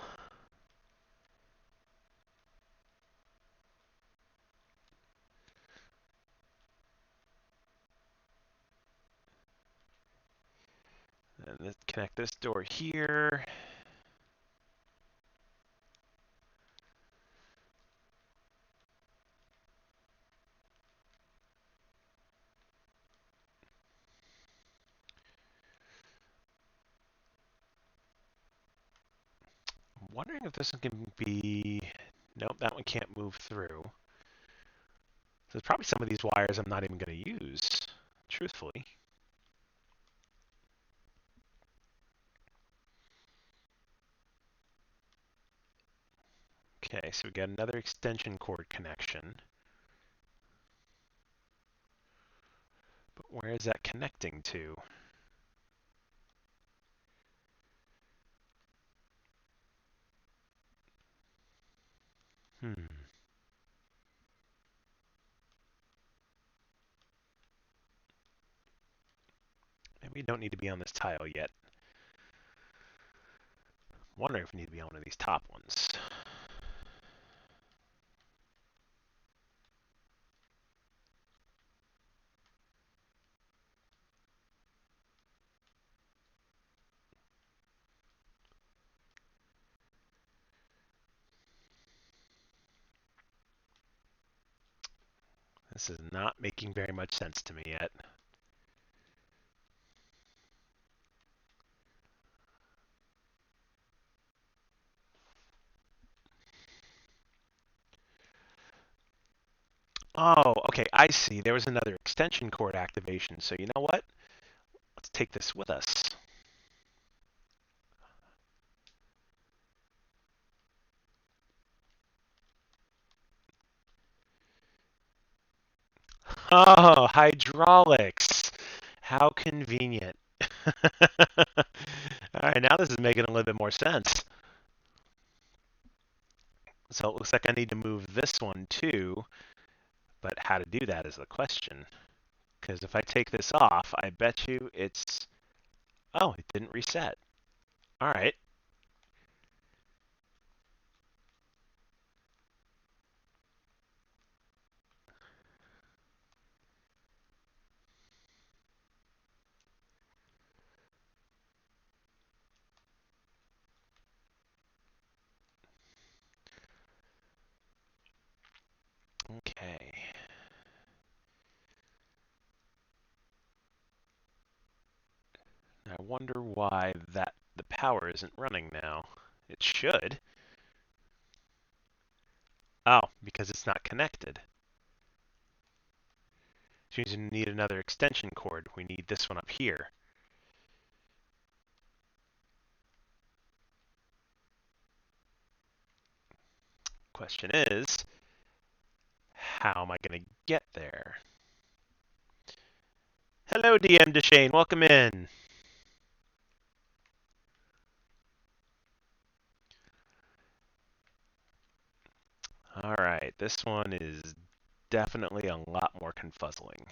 And let's connect this door here. wondering if this one can be... Nope, that one can't move through. So there's probably some of these wires I'm not even going to use, truthfully. Okay, so we got another extension cord connection. But where is that connecting to? Hmm. Maybe we don't need to be on this tile yet. I'm wondering if we need to be on one of these top ones. This is not making very much sense to me yet. Oh, okay, I see. There was another extension cord activation. So you know what? Let's take this with us. Oh, hydraulics. How convenient. All right, now this is making a little bit more sense. So it looks like I need to move this one too, but how to do that is the question. Because if I take this off, I bet you it's... Oh, it didn't reset. All right. Okay. I wonder why the power isn't running now. It should. Oh, because it's not connected. Which means we need another extension cord. We need this one up here. Question is, how am I going to get there? Hello, DM Deshane. Welcome in. All right, this one is definitely a lot more confuzzling.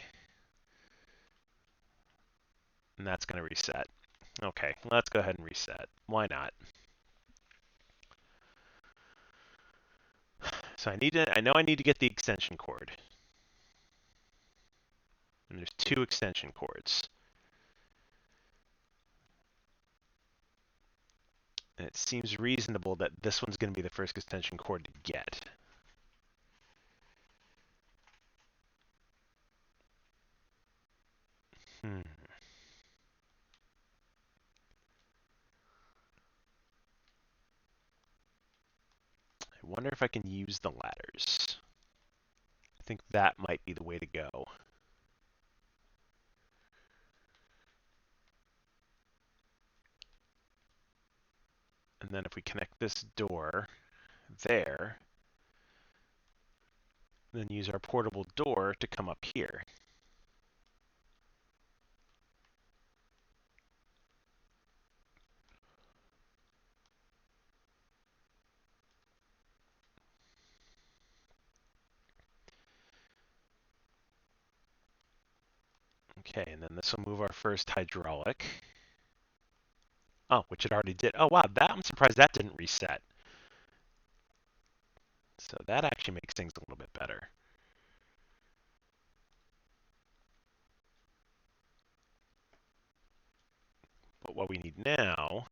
And that's going to reset. Okay, let's go ahead and reset. Why not? So I know I need to get the extension cord. And there's two extension cords. And it seems reasonable that this one's going to be the first extension cord to get. Hmm. I wonder if I can use the ladders. I think that might be the way to go. And then if we connect this door there, then use our portable door to come up here. Okay, and then this will move our first hydraulic. Oh, which it already did. Oh, wow, I'm surprised that didn't reset. So that actually makes things a little bit better. But what we need now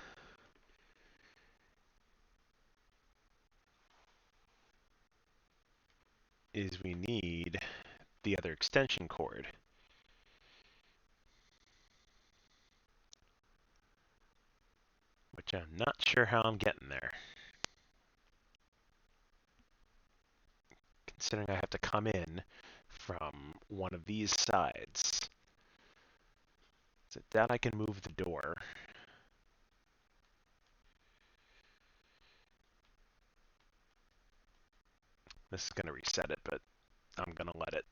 is we need the other extension cord, which I'm not sure how I'm getting there. considering I have to come in from one of these sides. So that I can move the door. This is going to reset it, but I'm going to let it.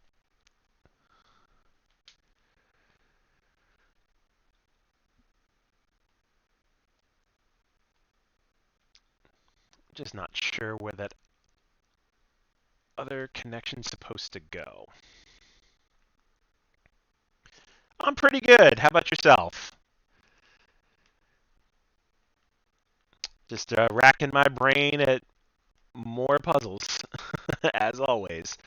Just not sure where that other connection's supposed to go. I'm pretty good. How about yourself? Just racking my brain at more puzzles, as always.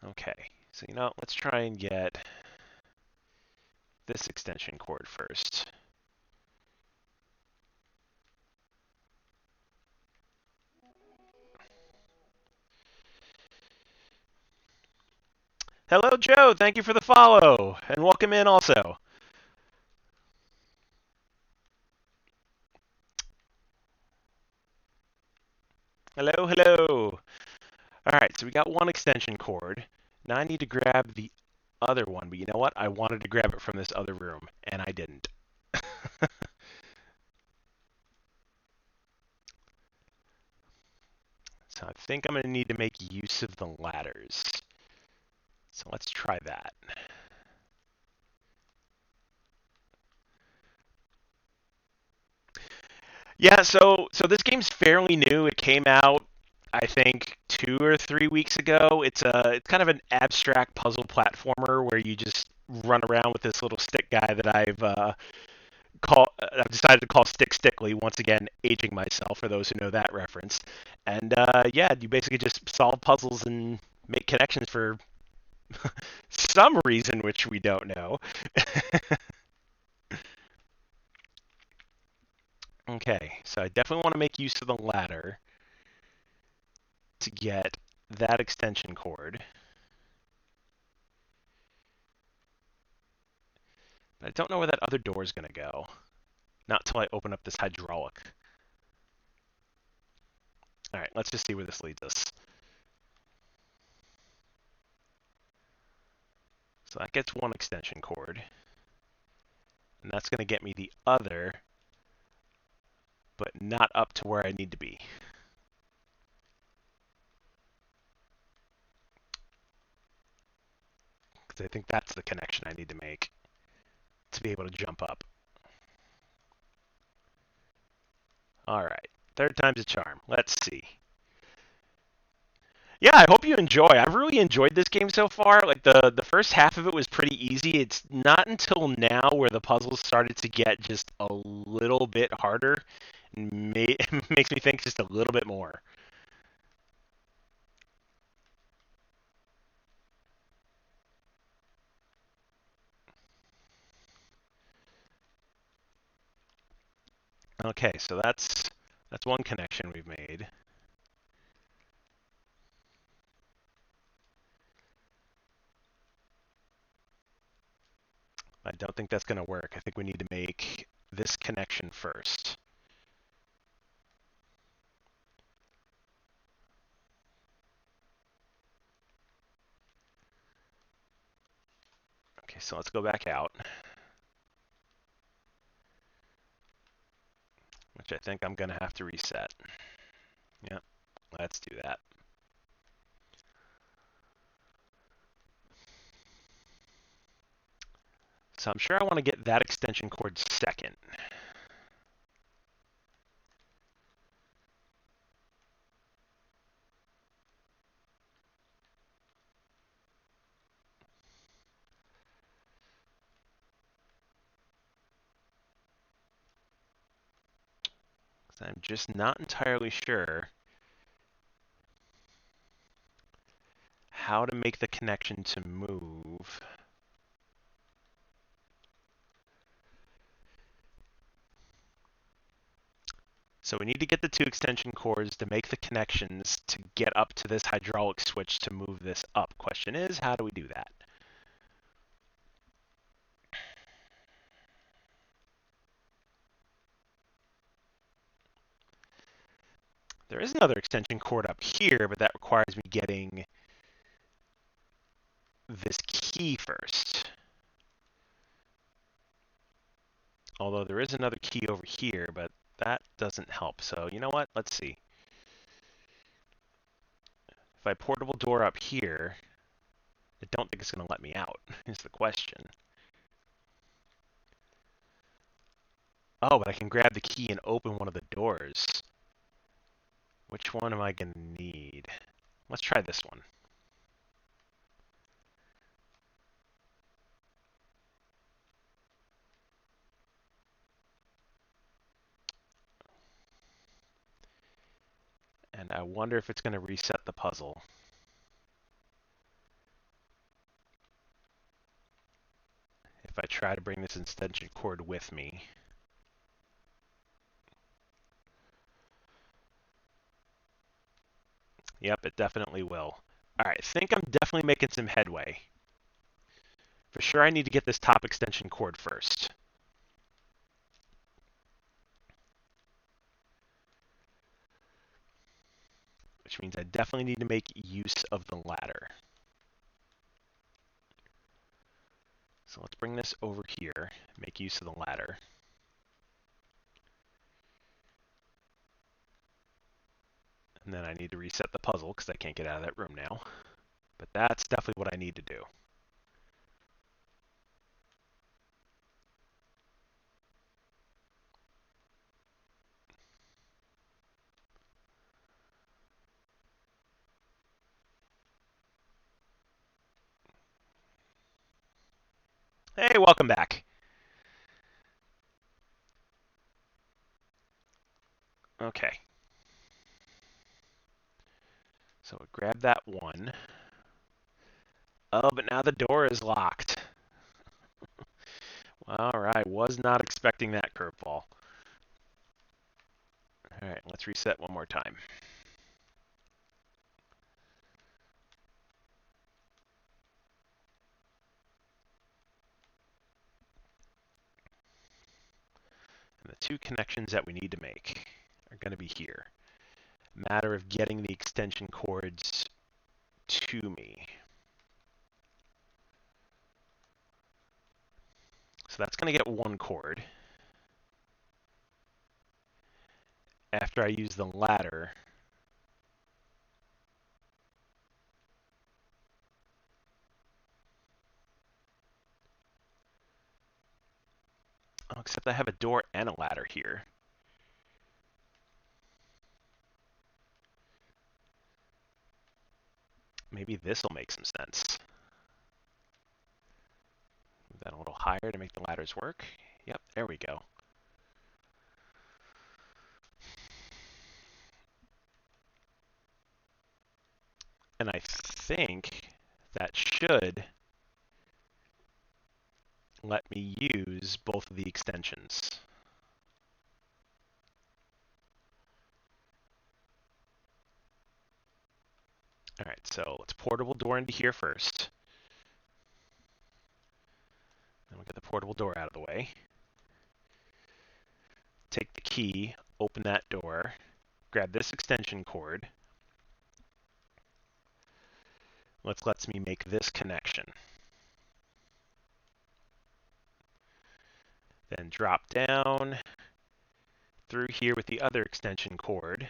Okay, so let's try and get this extension cord first. Hello, Joe. Thank you for the follow, and welcome in also. Hello, hello. All right, so we got one extension cord. Now I need to grab the other one, but you know what? I wanted to grab it from this other room, and I didn't. So I think I'm going to need to make use of the ladders. So let's try that. Yeah, so this game's fairly new. It came out, I think, 2 or 3 weeks ago. It's kind of an abstract puzzle platformer where you just run around with this little stick guy that I've decided to call Stick Stickly. Once again, aging myself for those who know that reference. And yeah, you basically just solve puzzles and make connections for some reason which we don't know. Okay, so I definitely want to make use of the ladder to get that extension cord. But I don't know where that other door is going to go. Not until I open up this hydraulic. All right, let's just see where this leads us. So that gets one extension cord. And that's going to get me the other, but not up to where I need to be. Because I think that's the connection I need to make to be able to jump up. All right, third time's a charm. Let's see. Yeah, I hope you enjoy. I've really enjoyed this game so far. Like the first half of it was pretty easy. It's not until now where the puzzles started to get just a little bit harder. Makes me think just a little bit more. Okay, so that's one connection we've made. I don't think that's going to work. I think we need to make this connection first. Okay, so let's go back out. Which I think I'm going to have to reset. Yep, let's do that. So I'm sure I want to get that extension cord second. I'm just not entirely sure how to make the connection to move. So we need to get the two extension cords to make the connections to get up to this hydraulic switch to move this up. Question is, how do we do that? There is another extension cord up here, but that requires me getting this key first. Although there is another key over here, but that doesn't help. So you know what? Let's see. If I portable door up here, I don't think it's going to let me out, is the question. Oh, but I can grab the key and open one of the doors. Which one am I going to need? Let's try this one. And I wonder if it's going to reset the puzzle. If I try to bring this extension cord with me. Yep, it definitely will. Alright, I think I'm definitely making some headway. For sure I need to get this top extension cord first. Which means I definitely need to make use of the ladder. So let's bring this over here, make use of the ladder. And then I need to reset the puzzle because I can't get out of that room now. But that's definitely what I need to do. Hey, welcome back. Okay. So grab that one. Oh, but now the door is locked. All right, was not expecting that curveball. All right, let's reset one more time. And the two connections that we need to make are going to be here. Matter of getting the extension cords to me. So that's going to get one cord. After I use the ladder, oh, except I have a door and a ladder here. Maybe this will make some sense. Move that a little higher to make the ladders work. Yep, there we go. And I think that should let me use both of the extensions. All right, so let's portable door into here first. Then we'll get the portable door out of the way. Take the key, open that door, grab this extension cord. Lets me make this connection. Then drop down through here with the other extension cord.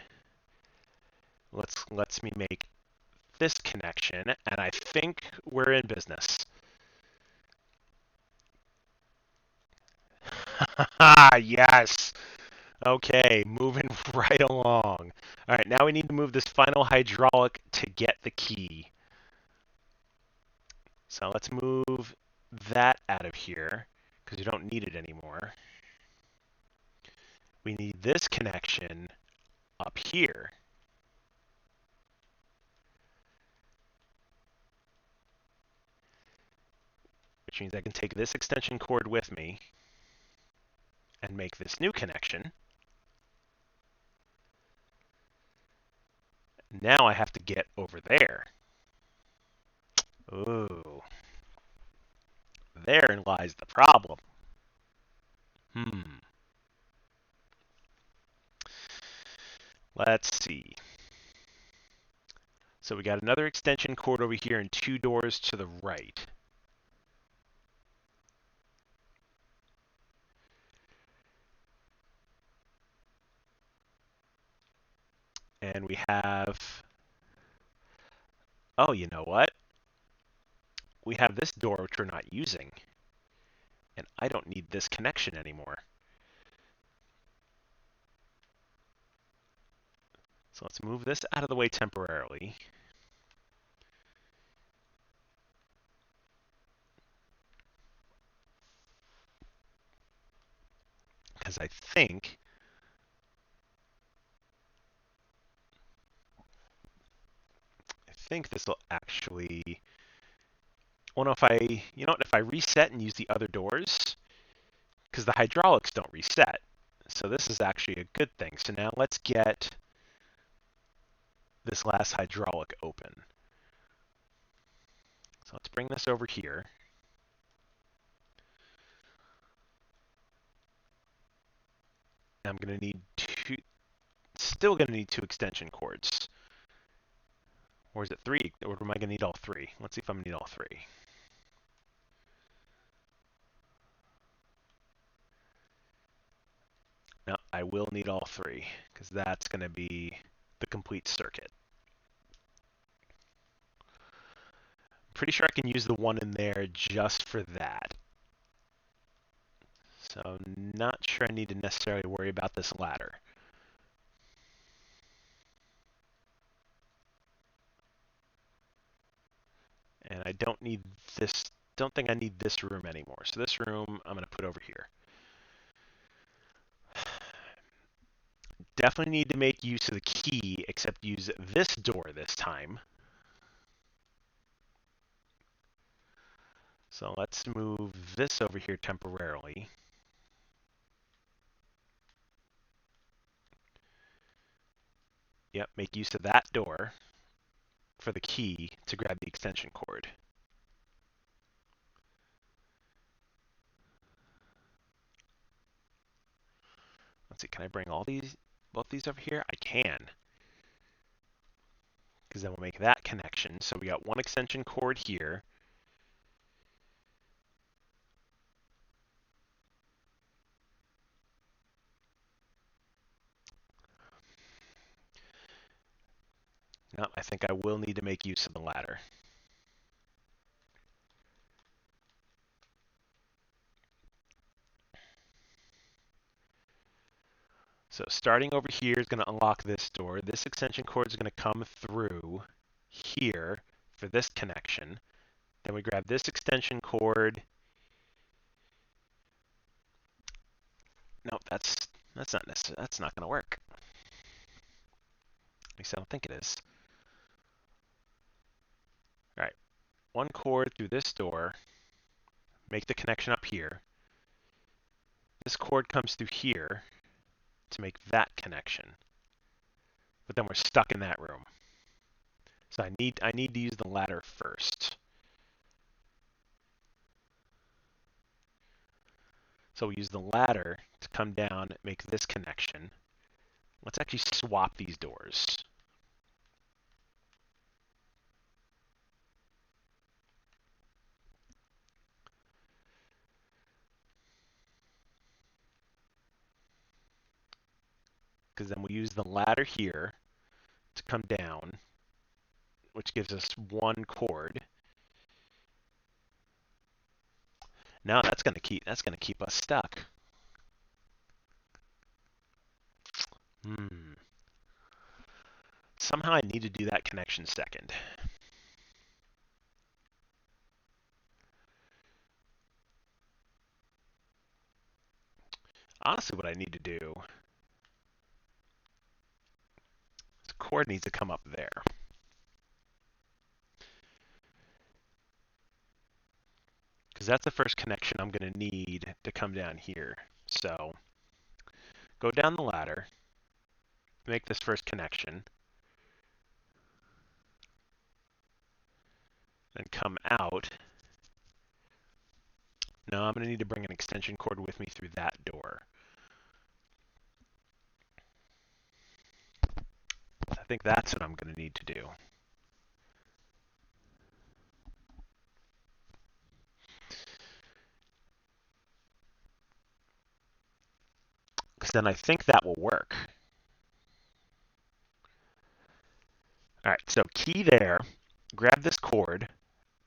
Lets me make this connection, and I think we're in business. Yes. Okay, moving right along. All right, now we need to move this final hydraulic to get the key. So let's move that out of here because we don't need it anymore. We need this connection up here. Which means I can take this extension cord with me and make this new connection. Now I have to get over there. Ooh. Therein lies the problem. Let's see. So we got another extension cord over here and 2 doors to the right. And we have, oh, you know what? We have this door which we're not using. And I don't need this connection anymore. So let's move this out of the way temporarily. Because I think this will actually, well, no, if I, you know what, if I reset and use the other doors, because the hydraulics don't reset. So this is actually a good thing. So now let's get this last hydraulic open. So let's bring this over here. I'm going to need still going to need 2 extension cords. Or is it 3? Or am I going to need all 3? Let's see if I'm going to need all 3. No, I will need all 3, because that's going to be the complete circuit. I'm pretty sure I can use the one in there just for that. So not sure I need to necessarily worry about this ladder. And I don't need this, don't think I need this room anymore. So this room I'm going to put over here. Definitely need to make use of the key, except use this door this time. So let's move this over here temporarily. Yep, make use of that door for the key to grab the extension cord. Let's see, can I bring both these over here? I can. Because then we'll make that connection. So we got 1 extension cord here. No, I think I will need to make use of the ladder. So starting over here is going to unlock this door. This extension cord is going to come through here for this connection. Then we grab this extension cord. Nope, that's not necessary. That's not going to work. At least I don't think it is. All right, 1 cord through this door. Make the connection up here. This cord comes through here to make that connection. But then we're stuck in that room. So I need to use the ladder first. So we use the ladder to come down, make this connection. Let's actually swap these doors. Because then we use the ladder here to come down, which gives us 1 cord. Now that's going to keep us stuck. Somehow I need to do that connection second. Honestly, what I need to do, this cord needs to come up there. Because that's the first connection I'm going to need to come down here. So go down the ladder, make this first connection, then come out. Now I'm going to need to bring an extension cord with me through that door. think that's what I'm going to need to do. Because then I think that will work. All right, so key there, grab this cord,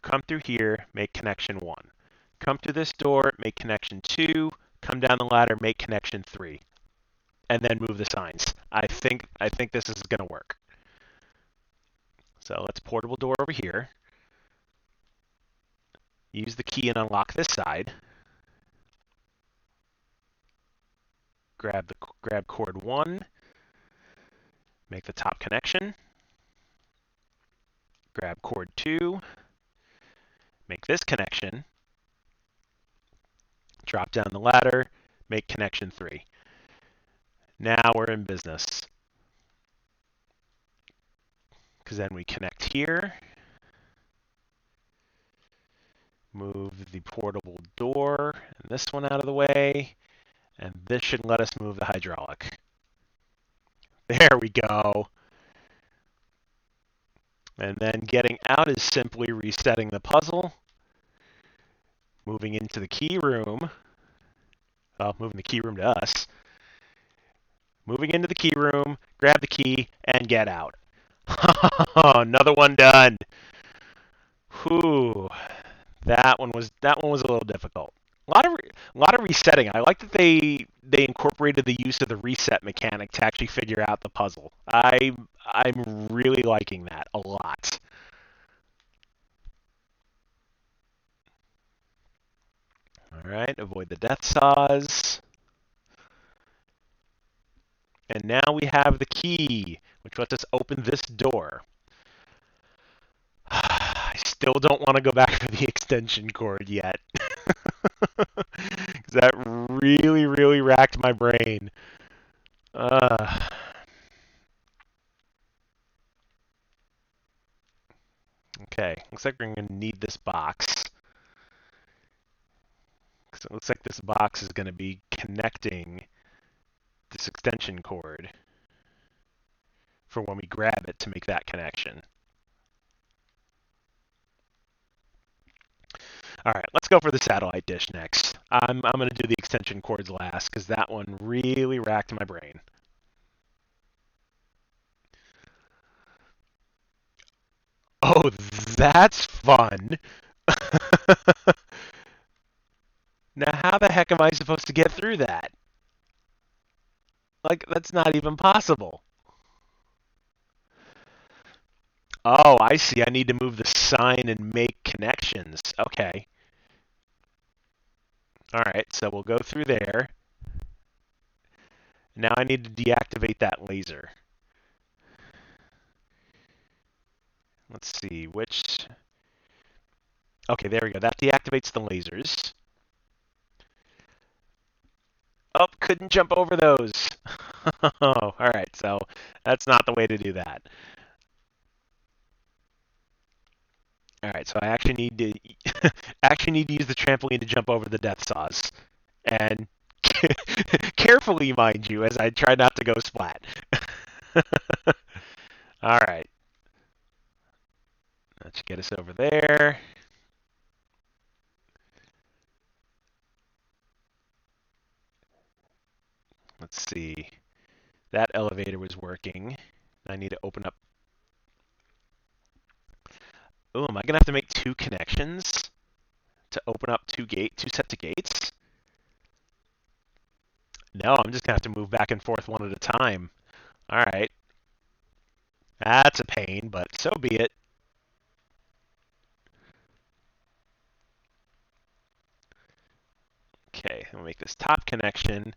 come through here, make connection 1. Come through this door, make connection 2, come down the ladder, make connection 3, and then move the signs. I think this is going to work. So let's portable door over here. Use the key and unlock this side. Grab cord 1, make the top connection. Grab cord 2, make this connection. Drop down the ladder, make connection 3. Now we're in business. Because then we connect here. Move the portable door and this one out of the way. And this should let us move the hydraulic. There we go. And then getting out is simply resetting the puzzle. Moving into the key room. Well, moving the key room to us. Moving into the key room, grab the key, and get out. Another one done. Whew. That one was a little difficult. A lot of resetting. I like that they incorporated the use of the reset mechanic to actually figure out the puzzle. I'm really liking that a lot. All right, avoid the death saws. And now we have the key, which lets us open this door. I still don't want to go back for the extension cord yet. Because that really, really racked my brain. Okay, looks like we're going to need this box. Because it looks like this box is going to be connecting this extension cord for when we grab it to make that connection. All right, let's go for the satellite dish next. I'm going to do the extension cords last because that one really racked my brain. Oh, that's fun. Now, how the heck am I supposed to get through that? Like, that's not even possible. Oh, I see. I need to move the sign and make connections. Okay. All right, so we'll go through there. Now I need to deactivate that laser. Let's see, which... Okay, there we go. That deactivates the lasers. Oh, couldn't jump over those. Oh, all right, so that's not the way to do that. All right, so I actually need to use the trampoline to jump over the death saws, and carefully, mind you, as I try not to go splat. All right, let's get us over there. Let's see. That elevator was working. I need to open up. Oh, am I gonna have to make 2 connections to open up 2 sets of gates? No, I'm just gonna have to move back and forth one at a time. All right. That's a pain, but so be it. Okay, I'll make this top connection.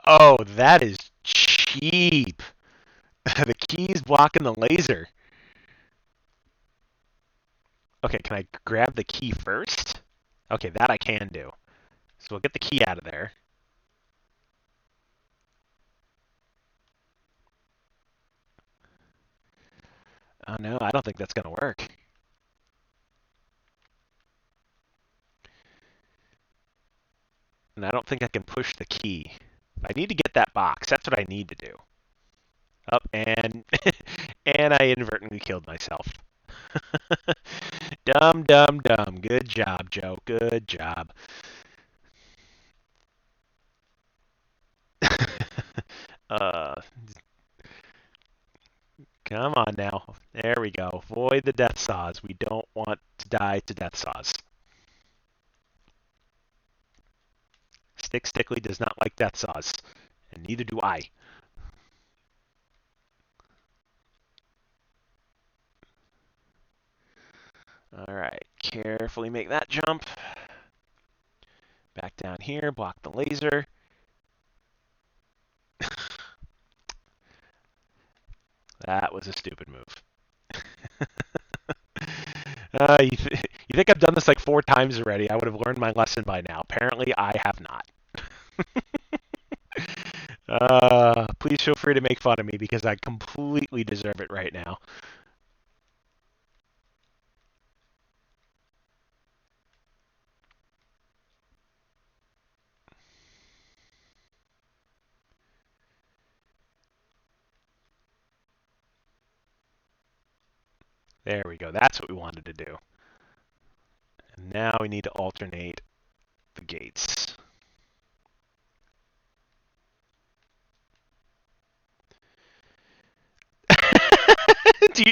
Oh, that is cheap. The key's blocking the laser. Okay, can I grab the key first? Okay, that I can do. So we'll get the key out of there. Oh no, I don't think that's gonna work. And I don't think I can push the key. I need to get that box. That's what I need to do. Up and and I inadvertently killed myself. Dumb, dumb, dumb. Good job, Joe. Good job. uh, Come on now. There we go. Avoid the death saws. We don't want to die to death saws. Stickly does not like death saws, and neither do I. All right, carefully make that jump. Back down here, block the laser. That was a stupid move. You think I've done this like 4 times already? I would have learned my lesson by now. Apparently, I have not. Please feel free to make fun of me because I completely deserve it right now. There we go. That's what we wanted to do. And now we need to alternate the gates. Do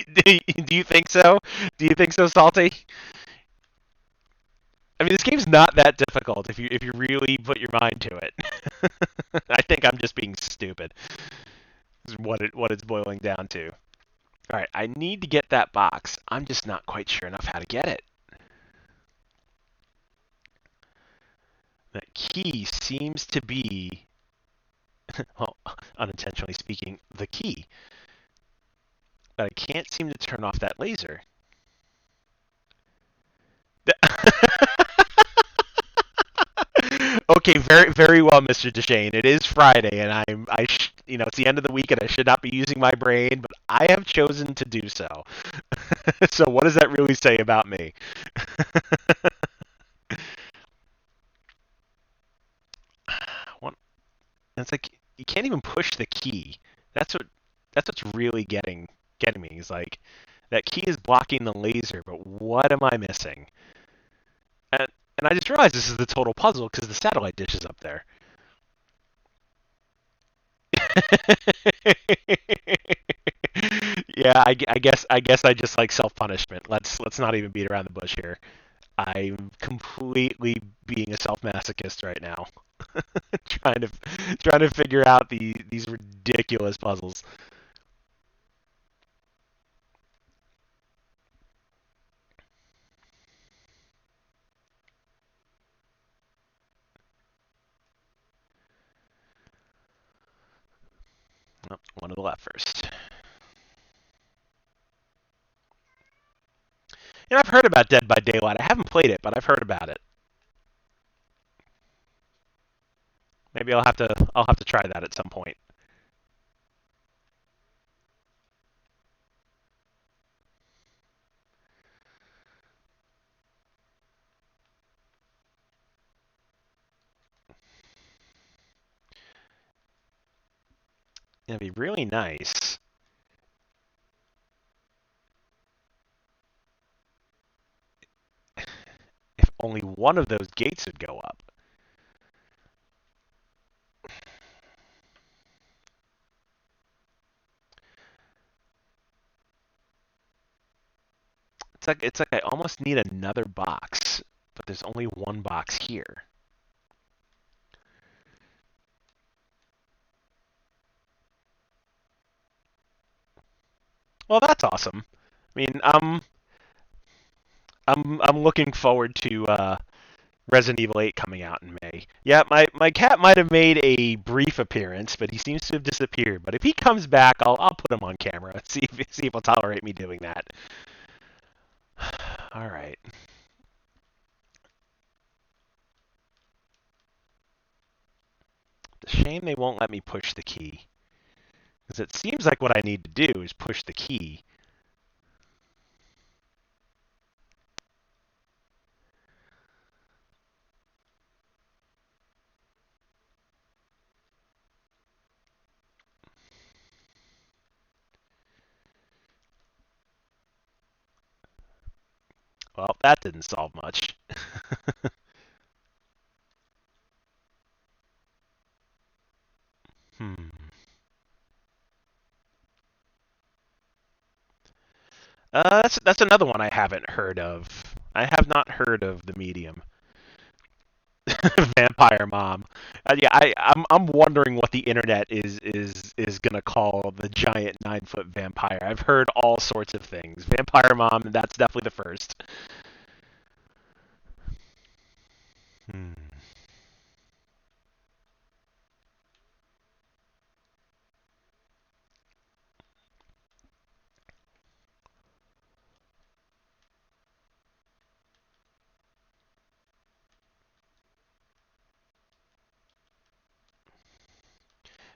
you think so? Do you think so, Salty? I mean, this game's not that difficult if you really put your mind to it. I think I'm just being stupid. Is what it's boiling down to. All right, I need to get that box. I'm just not quite sure enough how to get it. That key seems to be, well, unintentionally speaking, the key. But I can't seem to turn off that laser. Okay, very well, Mr. Deshane. It is Friday, and it's the end of the week, and I should not be using my brain, but I have chosen to do so. So, what does that really say about me? What, it's like you can't even push the key. That's what that's what's really getting me. Is like that key is blocking the laser, but what am I missing? And, and I just realized this is the total puzzle because the satellite dish is up there. Yeah, I guess I just like self punishment. Let's not even beat around the bush here. I'm completely being a self masochist right now, trying to trying to figure out these ridiculous puzzles. Oh, one to the left first. I've heard about Dead by Daylight. I haven't played it, but I've heard about it. Maybe I'll have to try that at some point. It'd be really nice if only one of those gates would go up. It's like I almost need another box, but there's only one box here. Well, that's awesome. I mean, I'm looking forward to Resident Evil 8 coming out in May. Yeah, my cat might have made a brief appearance, but he seems to have disappeared. But if he comes back, I'll put him on camera. See if he'll tolerate me doing that. All right. It's a shame they won't let me push the key. Because it seems like what I need to do is push the key. Well, that didn't solve much. Hmm. That's another one I haven't heard of. I have not heard of the medium. Vampire mom. Yeah, I'm wondering what the internet is gonna call the giant 9 foot vampire. I've heard all sorts of things. Vampire mom. That's definitely the first. Hmm.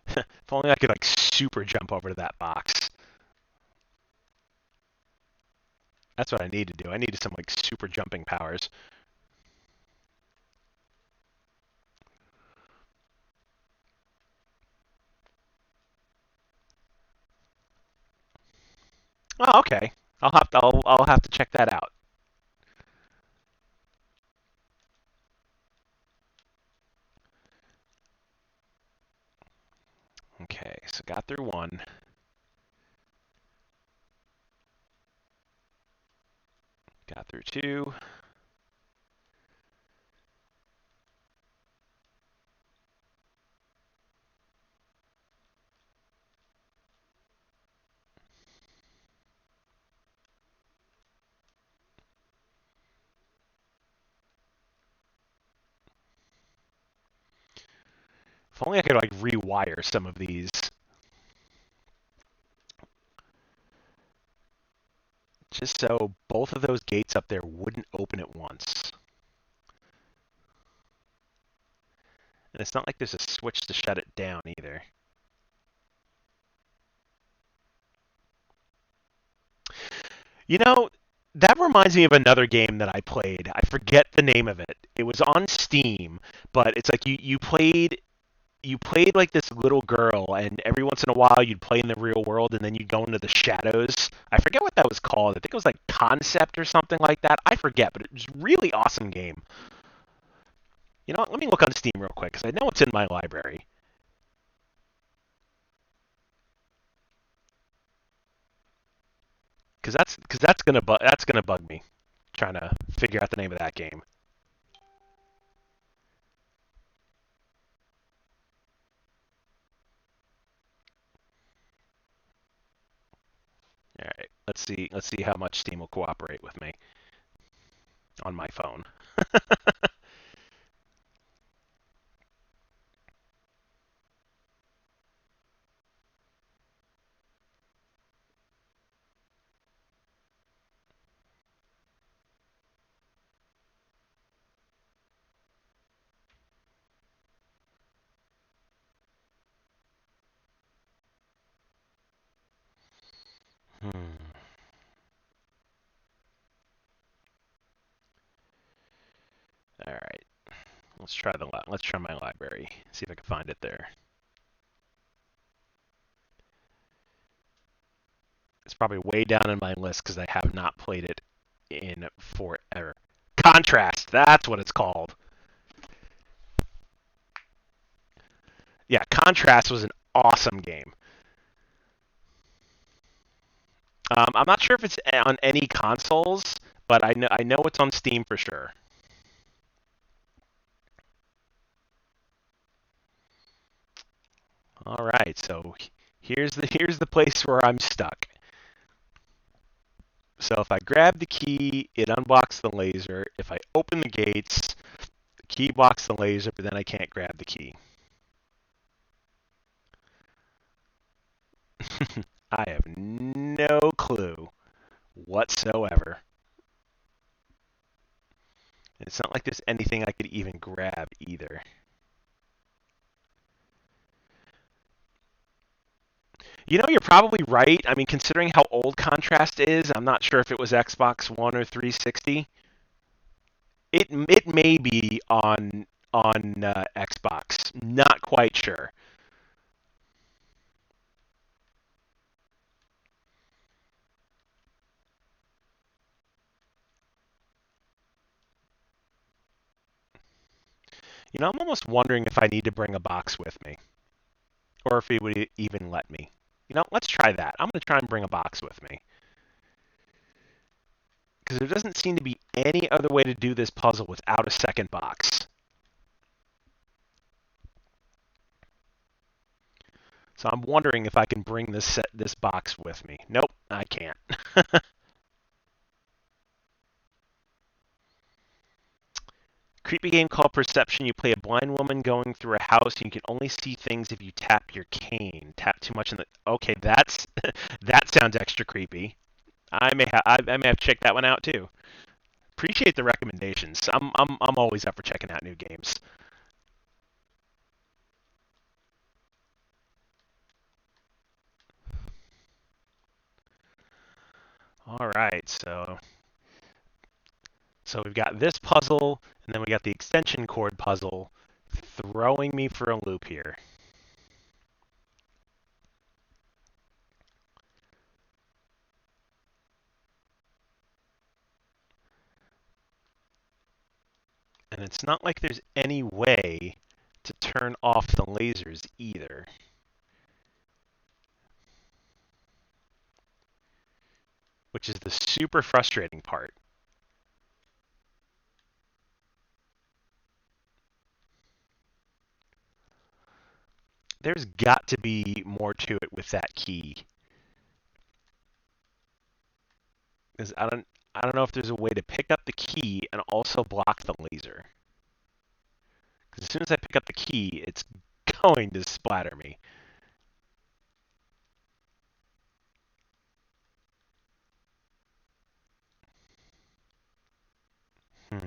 If only I could like super jump over to that box. That's what I need to do. I needed some like super jumping powers. Oh, okay. I'll have to check that out. Okay, so got through one, got through two. If only I could like rewire some of these, just so both of those gates up there wouldn't open at once. And it's not like there's a switch to shut it down either. You know, that reminds me of another game that I played. I forget the name of it. It was on Steam, but it's like you played like this little girl, and every once in a while you'd play in the real world, and then you'd go into the shadows. I forget what that was called. I think it was like Concept or something like that. I forget, but it was a really awesome game. You know what? Let me look on Steam real quick because I know it's in my library. Because that's gonna bug me trying to figure out the name of that game. All right, let's see how much Steam will cooperate with me on my phone. Hmm. All right, let's try my library. See if I can find it there. It's probably way down in my list because I have not played it in forever. Contrast, that's what it's called. Yeah, Contrast was an awesome game. I'm not sure if it's on any consoles, but I know it's on Steam for sure. All right, so here's the place where I'm stuck. So if I grab the key, it unblocks the laser. If I open the gates, the key blocks the laser, but then I can't grab the key. I have no clue whatsoever. It's not like there's anything I could even grab either. You know, you're probably right. I mean, considering how old Contrast is, I'm not sure if it was Xbox One or 360. It may be on Xbox. Not quite sure. I'm almost wondering if I need to bring a box with me, or if it would even let me. Let's try that. I'm going to try and bring a box with me. Because there doesn't seem to be any other way to do this puzzle without a second box. So I'm wondering if I can bring this box with me. Nope, I can't. Creepy game called Perception. You play a blind woman going through a house, and you can only see things if you tap your cane. Tap too much in the. Okay, that's that sounds extra creepy. I may have checked that one out too. Appreciate the recommendations. I'm always up for checking out new games. All right, so we've got this puzzle, and then we got the extension cord puzzle, throwing me for a loop here. And it's not like there's any way to turn off the lasers either, which is the super frustrating part. There's got to be more to it with that key. Because I don't know if there's a way to pick up the key and also block the laser. Because as soon as I pick up the key, it's going to splatter me. Hmm.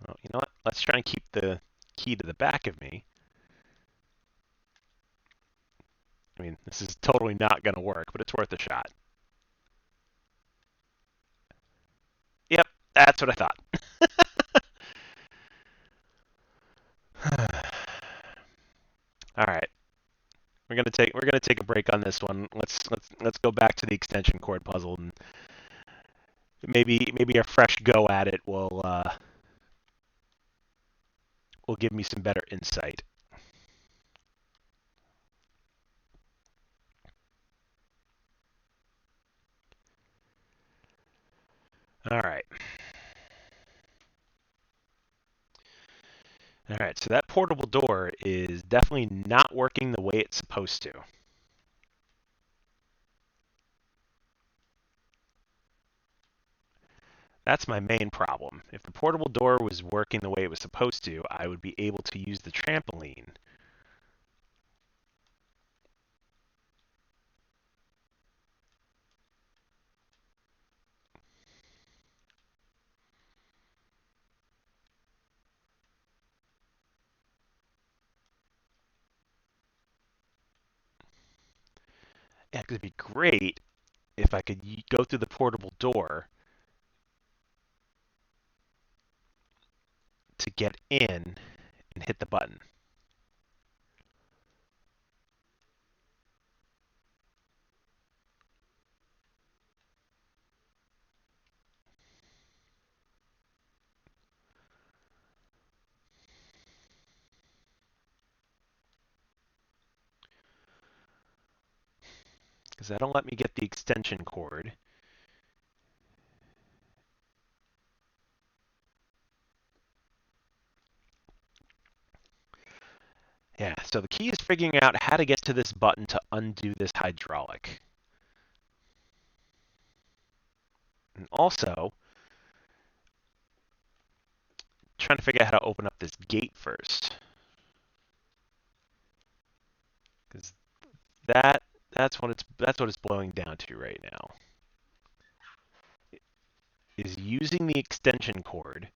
Well, you know what? Let's try and keep the key to the back of me. I mean, this is totally not going to work, but it's worth a shot. Yep, that's what I thought. All right, we're gonna take a break on this one. Let's go back to the extension cord puzzle, and maybe a fresh go at it will give me some better insight. All right. All right, so that portable door is definitely not working the way it's supposed to. That's my main problem. If the portable door was working the way it was supposed to, I would be able to use the trampoline. Yeah, it'd be great if I could go through the portable door to get in and hit the button. Because that'll let me get the extension cord. Yeah, so the key is figuring out how to get to this button to undo this hydraulic. And also, trying to figure out how to open up this gate first. Because that's what it's blowing down to right now. Is using the extension cord.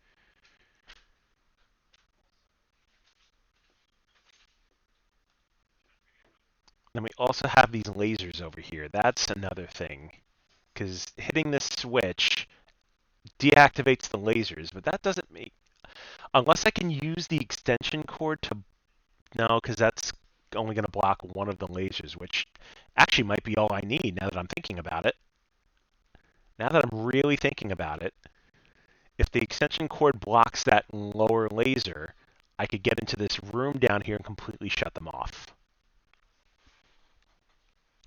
Then we also have these lasers over here. That's another thing. Because hitting this switch deactivates the lasers, but that doesn't make... Unless I can use the extension cord to... No, because that's only going to block one of the lasers, which actually might be all I need now that I'm thinking about it. Now that I'm really thinking about it, If the extension cord blocks that lower laser, I could get into this room down here and completely shut them off.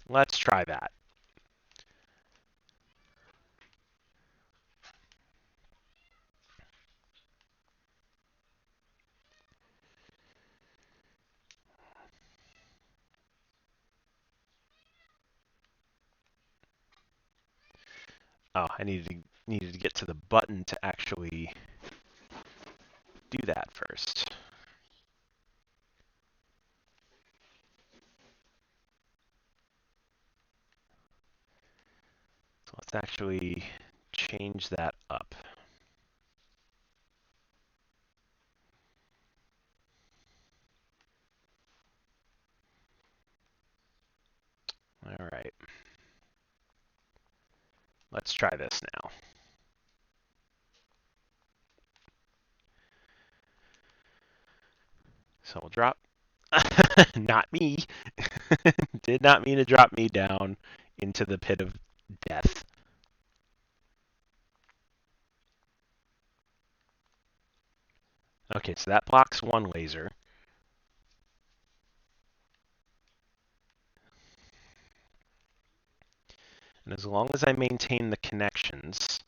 Let's try that. Oh, I needed to get to the button to actually do that first. So let's actually change that up. All right. Let's try this now. So we'll drop. Not me. Did not mean to drop me down into the pit of death. Okay, so that blocks one laser. And as long as I maintain the connections,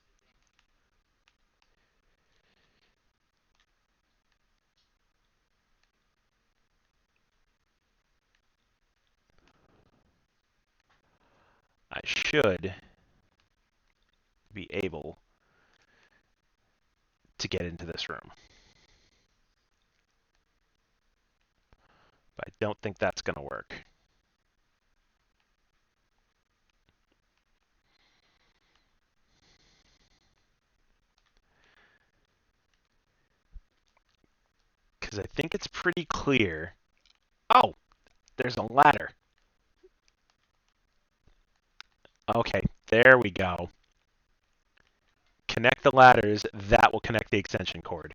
I should be able to get into this room. But I don't think that's going to work. Because I think it's pretty clear. Oh, there's a ladder. Okay, there we go. Connect the ladders. That will connect the extension cord.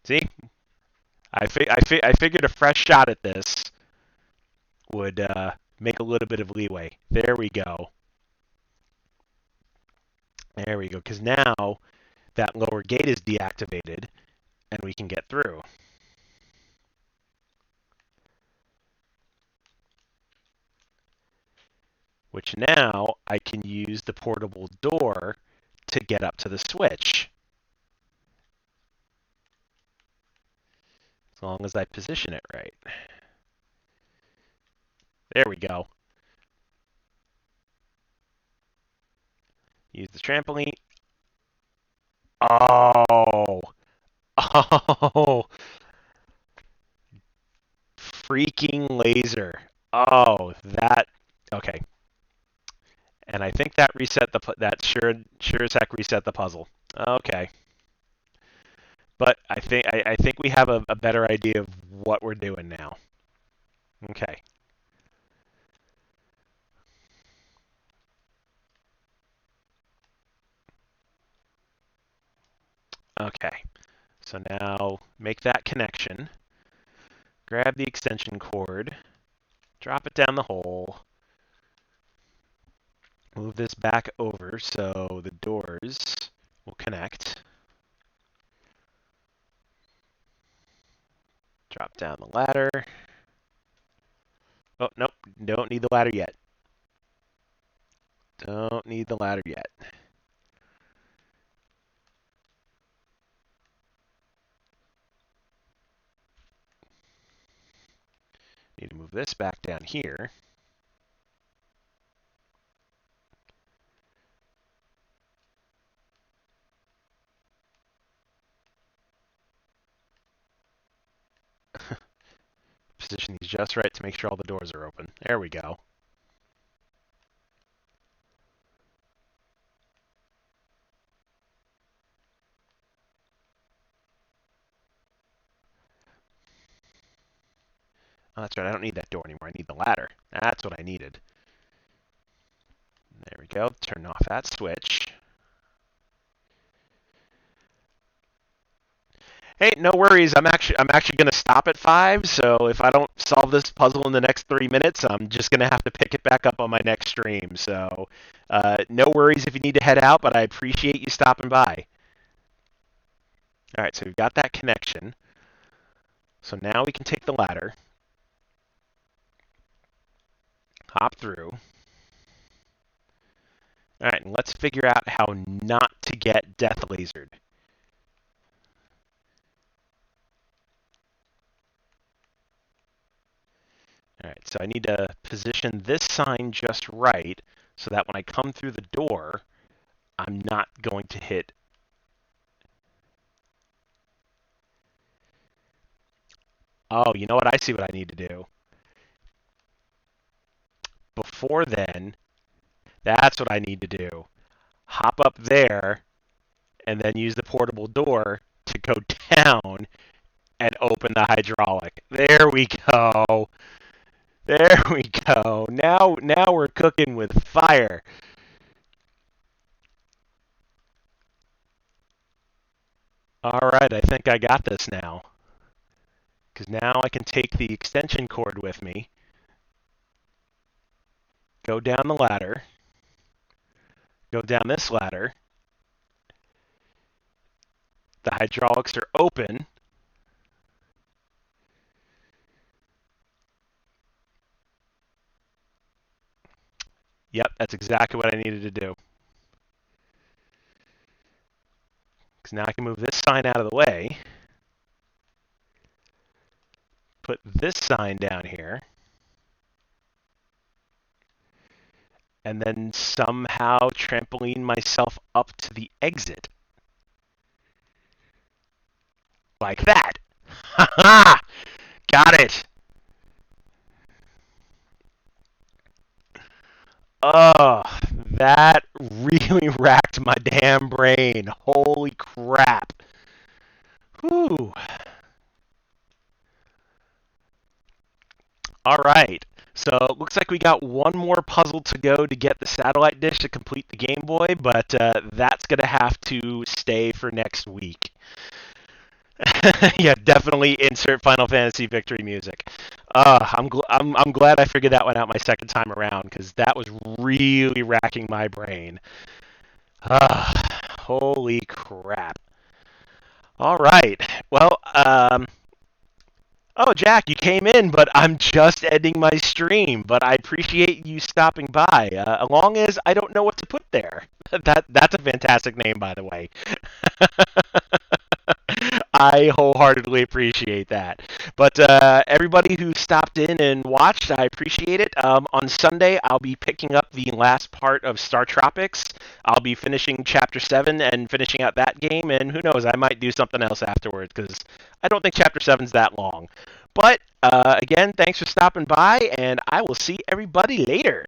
See? I figured a fresh shot at this would make a little bit of leeway. There we go. There we go. Because now that lower gate is deactivated and we can get through. Which now I can use the portable door to get up to the switch. As long as I position it right. There we go. Use the trampoline. Oh. Oh. Freaking laser. Oh, that. Okay. And I think that reset that sure as heck reset the puzzle. Okay. But I think we have a better idea of what we're doing now. Okay. Okay. So now make that connection. Grab the extension cord. Drop it down the hole. Move this back over so the doors will connect. Drop down the ladder. Oh, nope. Don't need the ladder yet. Don't need the ladder yet. Need to move this back down here. Position these just right to make sure all the doors are open. There we go. Oh, that's right. I don't need that door anymore. I need the ladder. That's what I needed. There we go. Turn off that switch. Hey, no worries. I'm actually gonna stop at 5. So if I don't solve this puzzle in the next 3 minutes, I'm just gonna have to pick it back up on my next stream. So no worries if you need to head out, but I appreciate you stopping by. All right, so we've got that connection. So now we can take the ladder, hop through. All right, and let's figure out how not to get death lasered. All right, so I need to position this sign just right so that when I come through the door, I'm not going to hit. Oh, you know what? I see what I need to do. Before then, that's what I need to do. Hop up there and then use the portable door to go down and open the hydraulic. There we go. There we go. Now we're cooking with fire. All right, I think I got this now. Because now I can take the extension cord with me, go down the ladder, go down this ladder. The hydraulics are open. Yep, that's exactly what I needed to do. Because now I can move this sign out of the way, put this sign down here, and then somehow trampoline myself up to the exit. Like that. Ha ha! Got it! Oh, that really racked my damn brain. Holy crap. Whew. All right. So it looks like we got one more puzzle to go to get the satellite dish to complete the Game Boy, but that's going to have to stay for next week. Yeah, definitely insert Final Fantasy victory music. I'm glad I figured that one out my second time around because that was really racking my brain. Holy crap. All right. Well, oh, Jack, you came in, but I'm just ending my stream. But I appreciate you stopping by. As long as I don't know what to put there. That's a fantastic name, by the way. I wholeheartedly appreciate that. But everybody who stopped in and watched, I appreciate it. On Sunday, I'll be picking up the last part of Star Tropics. I'll be finishing Chapter 7 and finishing out that game, and who knows, I might do something else afterwards, because I don't think Chapter 7's that long. But, again, thanks for stopping by, and I will see everybody later.